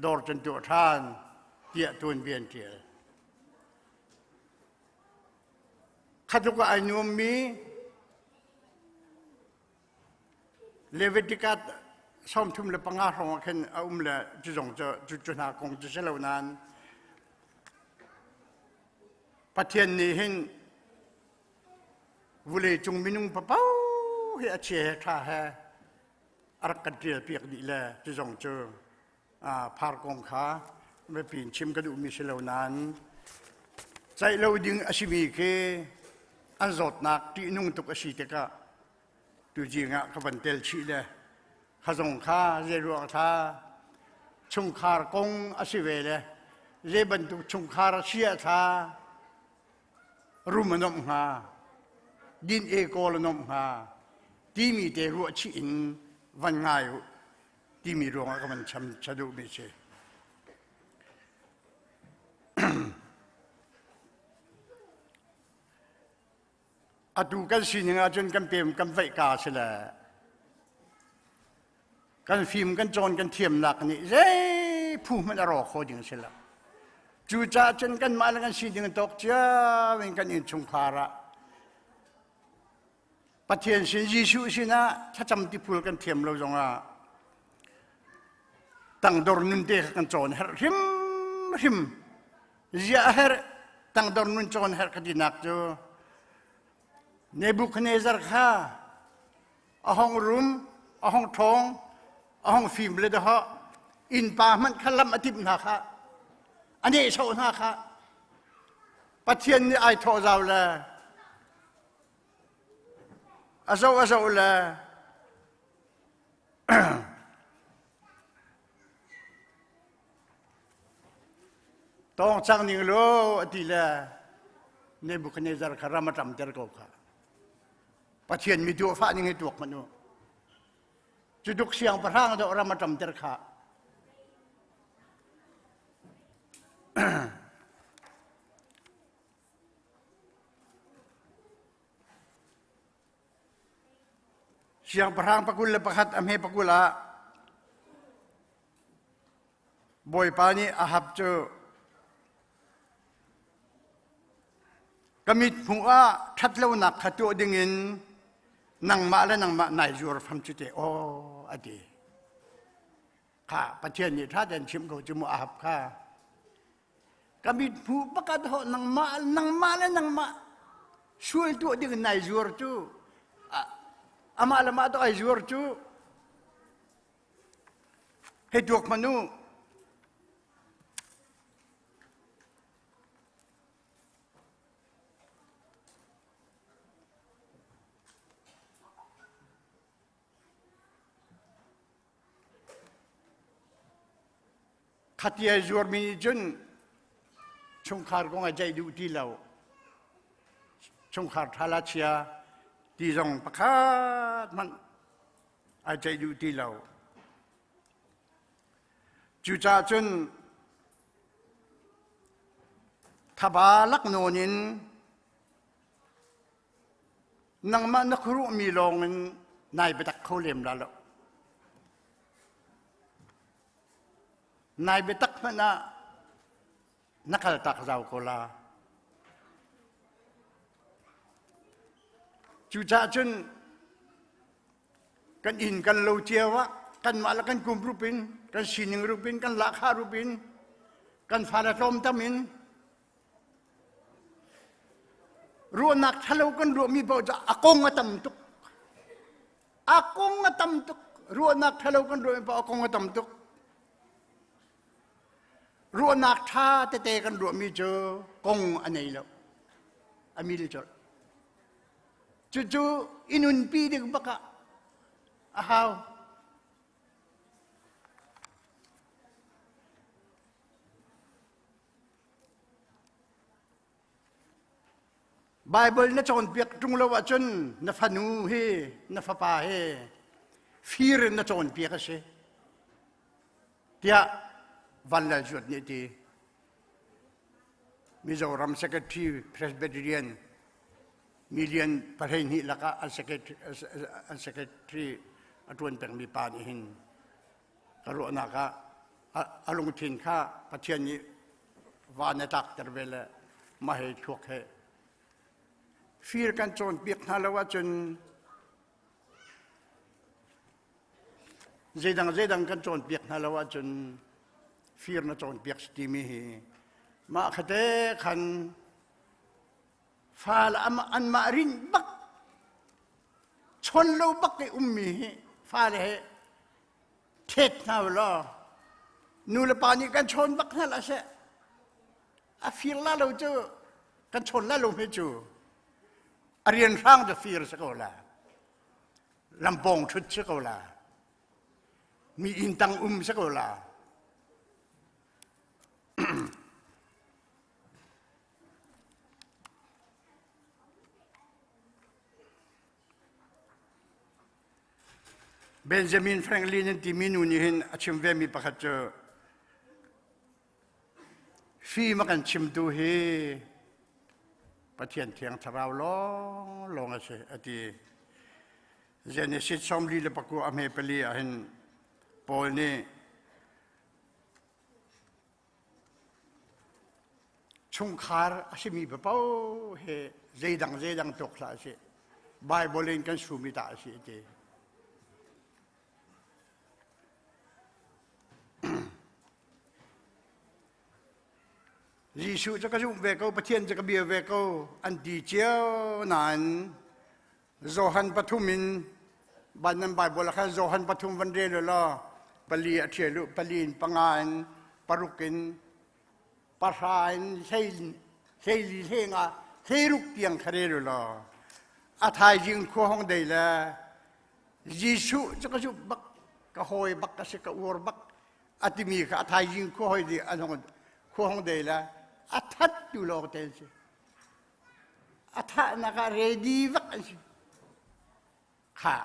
ดอร์จนตัวท่านเตียตุนเบียนเตียข้าทุกไอ้นุ่มมีเลเวติกัดซ้อมทุ่มเลปังอาของขันอุ้มเลจุดงจะจุดหากงจุดเสลวนั้นประเทศนี้เห็นวุเลยจงมินุงปะเป้าเฮียเชียท่าเฮอารักกันเดียเปียกดีแลจุดงเจอพาร์กงขาไม่ปีนชิมกระดูมีเสลวนั้นใจเราดึงอาชีมีเคอันสดนักที่นุ่งตุกอาชีเตกะดูจริงอ่ะขบันเตลชีเลยข้าส่งข้าเรียรัวท่าชุงคาร์กงอาชีเวเลยเรียบันตุชุงคาร์เชียท่ารูมันนมฮาดินเอโกลนมฮาที่มีเตรัวชีอินวันง่ายที่มีรวงก็มันช้ำชะดูไม่ใช่อาดูกันสิ่งอย่างจนกันเปลี่ยนกันไฟกาเสียแล้วกันฟิล์มกันโจรกันเทียมหนักนี่เฮ้ผู้มันอร่อยโคตรอย่างเสียแล้วจู่จ้าจนกันมาแล้วกันสิ่งอย่างตกเจ้าเป็นกันอินชงคาระประเทศสินยิสุสินะถ้าจำที่พูดกันเทียมเราจงอ่ะตั้งดอร์นุนเด็กกันโจรเฮริมเจ้าเฮรตั้งดอร์นุนโจรเฮรคดีนักจูเนบุคเนซาร์ข้าอาห้องรุมอาห้องทองอาห้องฟิล์มเลยนะฮะอินปามันขลัมอธิบนาค่ะอันนี้โชว์นาค่ะประเทศนี้ไอโทรเราเลยอาโซเลยต้องจังนิงโลอดีเลยเนบุคเนซาร์ข้ารามาทำเตอร์โกค่ะประเทศมีตัวฟ้านี่ไงตัวมันจุดเสียงประทางตัวรามาจำเจรขาเสียงประทางปะกุลและประคัดอเมปะกุละบอยปานีอาหับเจอกมิดหัวทัดเล่าหนักขัดตัวดึงอินนังมาและนังมาไหนจูร์ฟังจุดเอโออดีข้าประเทศนี้ถ้าเดินชิมเขาจะมัวอาบข้ากมิดผู้ประกาศเหนังมาและนังมาช่วยตัวดึงไหนจูร์จูอามาละมาตัวไอจูร์จูให้ตัวมนุษย์ขัดแย้งจวบมีจนชงคาร์กงอาใจดูที่เราชงคาร์ทาราเชียที่จงประคาดมันอาใจดูที่เราจุจ่าจนทบาลักโนนินนังมันนักรู้มีลงนายไปตักเขาเลี้ยมแล้วนายเบตักมันนักขัดตักเราโคลาจุจ่าจนกันอินกันโลเจียวะกันมาแล้วกันกุมรูปินกันสินิงรูปินกันลักฮารูปินกันฟาราทอมตามิน รัวนักทะเลกันรัวมีบ่จะอากงตำตุกอากงตำตุกรัวนักทะเลกันรัวมีบ่อากงตำตุกรัวนักท่าเตะกันรัวมีเจอกงอันไหนแล้วอามีเลยจดจู่ๆอินุนปีดึกบักอะฮาวไบเบิลน่ะจนเปียกจุงละว่าจนน่ะฟานูเฮน่ะฟาปาเฮฟีรน่ะจนเปียกเสเตียวันละจุดนี่ทีมิโซรัมเซกเตรีเพรสเบเดียนมิเลียนประเทศนี้ละก็อันเซกเตรีอัตวนแต่งมีปานิหินกรุณาก็อารมณ์ทินข้าประเทศนี้วานตักตระเวลมาให้ทุกเฮฟีร์กันจนเปียกนาละว่าจนเจดังกันจนเปียกนาละว่าจนฟีร์น่ะจนเปียกสติมีมาขเตขันฟาลอันมารินบักชนโลบักไอมีฟาเลยเทศนาวลอนูละปานี่กันชนบักนั่นละเสอะฟีร์ละเราเจอกันชนละเราไม่เจอเรียนร่างจะฟีร์สักโลลำปองชุดสักโลมีอินตังสักโลเบนจามินแฟรงลินที่มินูนี่เห็นชิมเวมีประคัตเจอฟีมากันชิมดูเฮประเทศเทียงทราวลองเสอดีเจเนซิสซอมลีเลปกูอเมเปลีเห็นปอลนี่ชงคาร์อาชิมีเปล่าเฮเจดังตกลาเสไบเบิลเองกันสูมิตาเสดียิสุจะกระจุมเวกประเทศจะกระเบียเวกอันดีเจียวนั้นโจฮันปฐุมินบันนั้นใบบลคันโจฮันปฐุมวันเดลล่ะปลีเทียลุปลีนปังานปรุกินปะรานเฮลีเฮงาเฮรุกเตียงคาเรลล่ะอาทายยิงขั้วห้องเดลละยิสุจะกระจุบักกะหอยบักกะเสกะอวรบักอาติมีกะอาทายยิงขั้วหอยดีอันนั้นขั้วห้องเดลละอัฐัดอยู่โลกเต็มสิอัฐัดนักเรดีวักสิค่ะ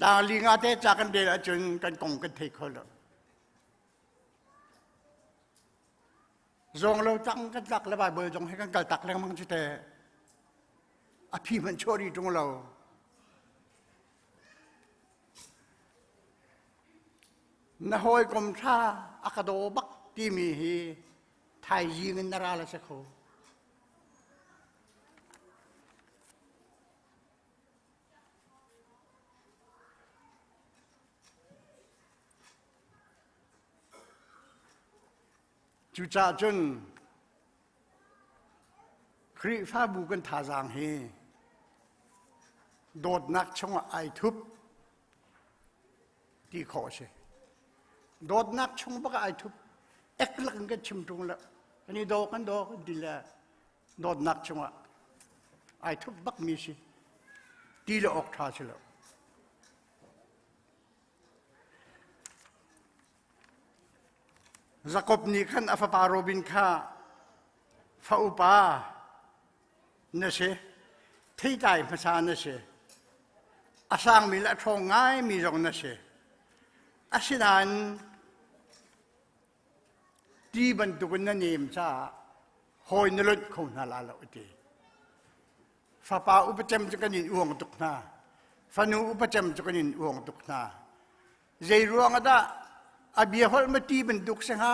ตาลิงอาเตจากกันเดลจนกันกงกันเทคโลจงเราตั้งกันตักและบายเบอร์จงให้กันกัลตักแล้วมันจะแต่อภิมันโชรีตรงเรานาหอยกรมชาอากาโดบักที่มีไทยยิงนาราละสักคนจุจ่าจนครีฟ้าบูกันทาจางเฮโดดนักชงไอทุบที่ขอเชโดดนักชงบักไอทุบเอ็กลังกันชิมตรงละอันนี้โดกันดีละโดดนักชงไอทุบบักมีสิดีละออกท่าเชลจักบนี้ขันอัฟปาโรบินข้าฟ้าอุปาเนเชที่ใจภาษาเนเชอาสังมีละทองง่ายมีรองเนเชอาศินานที่บรรทุกนั่นเองจ้าหอยนรกคงน่าละอุติฟ้าป่าอุปจำจุกันยินอวงตุกนาฟ้านูอุปจำจุกันยินอวงตุกนาใจรวงอะดาอาเบียฮอลมาตีบรรทุกเสงหา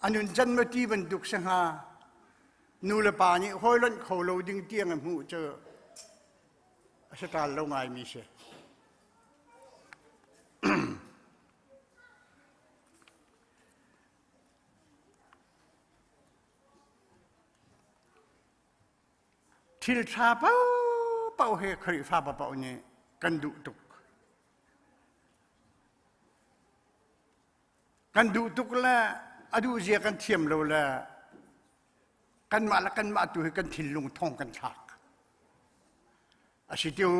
อันนุนจันมาตีบรรทุกเสงหานูละปานี่หอยล้นเขาเราดึงเตียงหูเจอสตาร์เราไงมีเส ทิลชาเป้าเฮคริฟ้าเป้าเนี่ยกันดุตุกละอดูเจียกันเทียมเราละกันมาละกันมาตัวกันทิลลงท้องกันฉากอาศิติว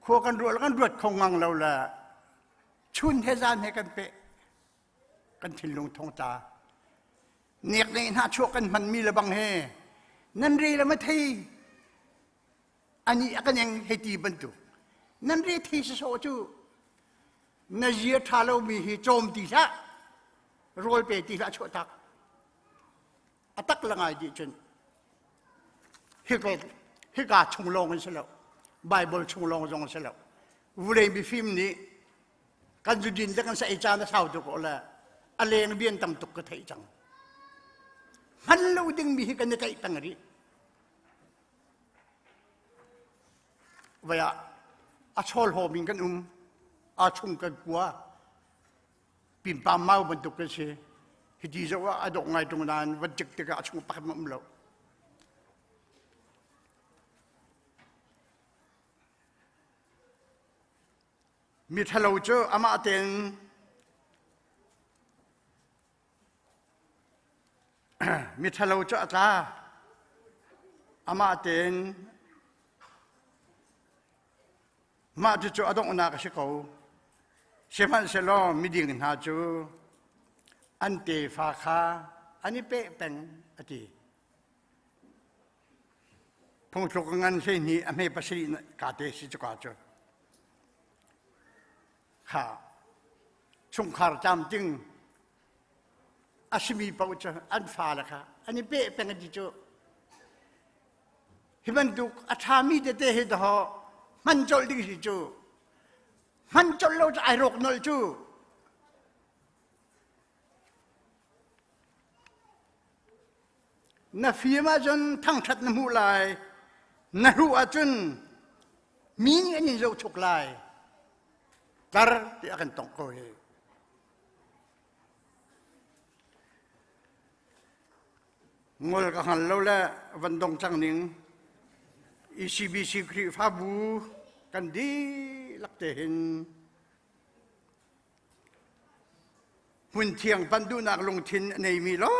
ขัวกันรวดแล้วกันรวดคงงังเราละชุนเฮซานให้กันเปะกันทิลลงท้องตาเนียกในหน้าชั่วกันมันมีระบังเฮนั่นเรียละไม่ทีอันนี้กันยังให้ตีบรรทุกนั่นเรียที่สโซจูนเจียทาเรามีโจมตีละโรยไปตีละชั่วตักตักละไงดิจนฮิกาชงลงกันเสร็จแล้วไบเบิลชงลงกันเสร็จแล้ววูเรนบีฟิล์มนี้กันจุดินแล้วกันใส่จานแล้วเท่าตัวก็แล้วอะไรนเบียนตั้งตุกกระไทยจังฮัลโหลดึงมีกันในใจตั้งรีว่าอาชอลโฮมิงกันอาชงกันกัวปิ่นปามเมาบรรทุกกันเสียฮิดีจะว่าอดอกไงตรงนั้นวันจักรติกาชงปักมั่มเรามีทะเลาะเจออามาเต็นมีทะเลาะเจอตาอามาเต็นมาจะจูอดงนาคสิเขาเชมันเซลอมีดิ่งหาจูอันเตฟาคาอันนี้เป๊ะเป็นอดีพงศ์ทุกงานเช่นนี้อเมริกาสิกาเตสิจกาจูค่ะช่วงขารจำจึงอาชิมีปาวจอันฟ้าละค่ะอันนี้เป๊ะเป็นอดีจูฮิมันดูอัฐามีเตเหตุหอมันจลดิสิจูมันจลเราจะไอรกนลจูน่าฟีมาจนทั้งชัดน้ำหูลายน่ารู้จนมีอันนี้เราฉุกลายตาที่อากันต้องโกยงอลก็หันเราละวันดงจังหนิงECBC ครีฟ้าบูกันดีลักเตหินหุ่นเทียงปันดูนักลงทินในมีล้อ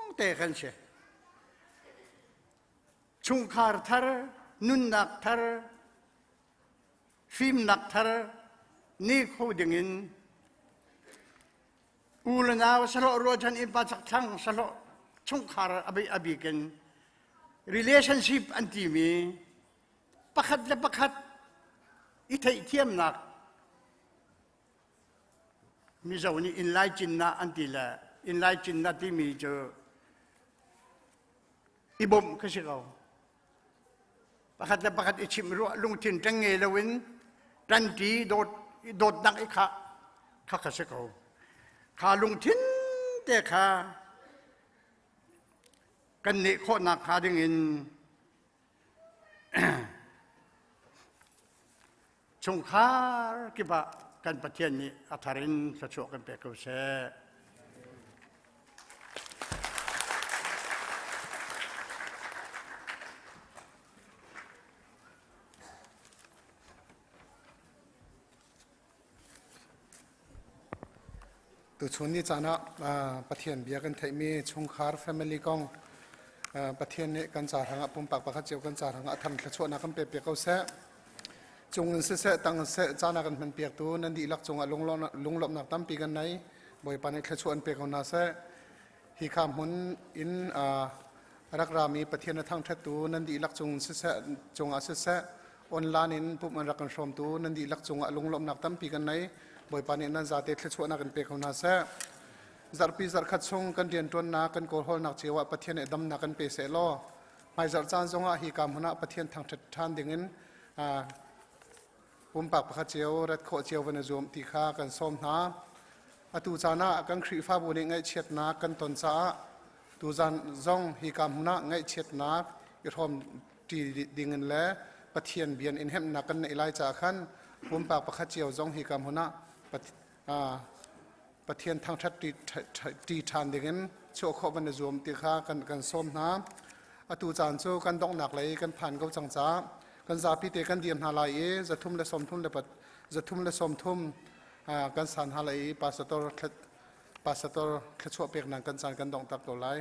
งเตะกันเชชุงคาร์ทาร์นุนนักทาร์ฟิล์มนักทาร์นี่คู่ดึงินอูลนาวสโลโรจันอินปัจจักทั้งสโลชุงคาร์อบีกัน relationship อันที่มีประคัดและประคัดอิทธิเทียมนักมีเจ้านี่อินไลจินนาอันที่ละอินไลจินนาที่มีเจออิบมก็สิเขาประคัดและประคัดอิชิมรัวลุงทินจังเงลวินดันทีโดดนักอีกข้าก็สิเขาข้าลุงทินแต่ข้ากันนี่โคนักข้าดึงอินชงคาร์กิบะกันประเทศนี้อัธรินสะชวกันเปกุเสตัวชนนี่จานะประเทศเบียกันไทยมีชงคาร์แฟมิลี่กองประเทศนี้กันจ่าทางปุ่มปากประคัดเจียวกันจ่าทางอัฐันสะชวนักกันเปกุเสจงเสตั้งเสจานากันเป็นเปียกตัวนั่นดีลักจงลงหลบนักตั้มปีกันไหนบ่อยปานในขชวนเปียกเอานาเสฮิคามหุนอินรักรามีประเทศในทางทัดตัวนั่นดีลักจงเสจงเสออนไลน์อินปุ่มมันรักกันชมตัวนั่นดีลักจงลงหลบนักตั้มปีกันไหนบ่อยปานในนั้นจะเตะขชวนนักกันเปียกเอานาเสจารปีจารขัดชงกันเรียนตัวนักกันโกลฮอลนักเจียวประเทศในดำนักกันเปเสลอไม่จารจานจงฮิคามหุนประเทศทางทัดทานดิ่งินปุ่มปากประคัดเจียวรัดโคเจียววันจมตีข้ากันส้มนาอตูจานะกันครีฟ้าบุญไงเช็ดนักกันตนจ้าตูจานจงฮิกามนะไงเช็ดนักยศมตีดิ่งินและประเทียนเบียนอินเฮมนักกันในไลจ่าขันปุ่มปากประคัดเจียวจงฮิกามนะประเทียนทางทัดตีทานดิ่งินโชว์ขวันจมตีข้ากันส้มนา atu chan chu kan dong nak lei kan phan ko changcha kan za pi te kan diam na lai e zathum le som thum le pat zathum le som thum kan san ha lai pastor khachwa pek nang kan san kan dong tak to lai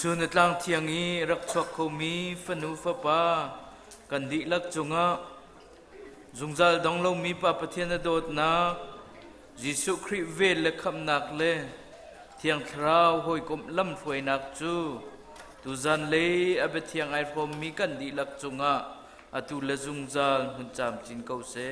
Chun atlang thiangi rak chok khomi fanu fa pa kan di lak chunga zungzal donglo mi pa pathian dot na Jisu Christ vel le kham nak le thiang thrau hoi kom lam phoi nak chu tu zan le abe thiang ai phom mi kan di lak chunga atu le zungzal hun cham chin kau se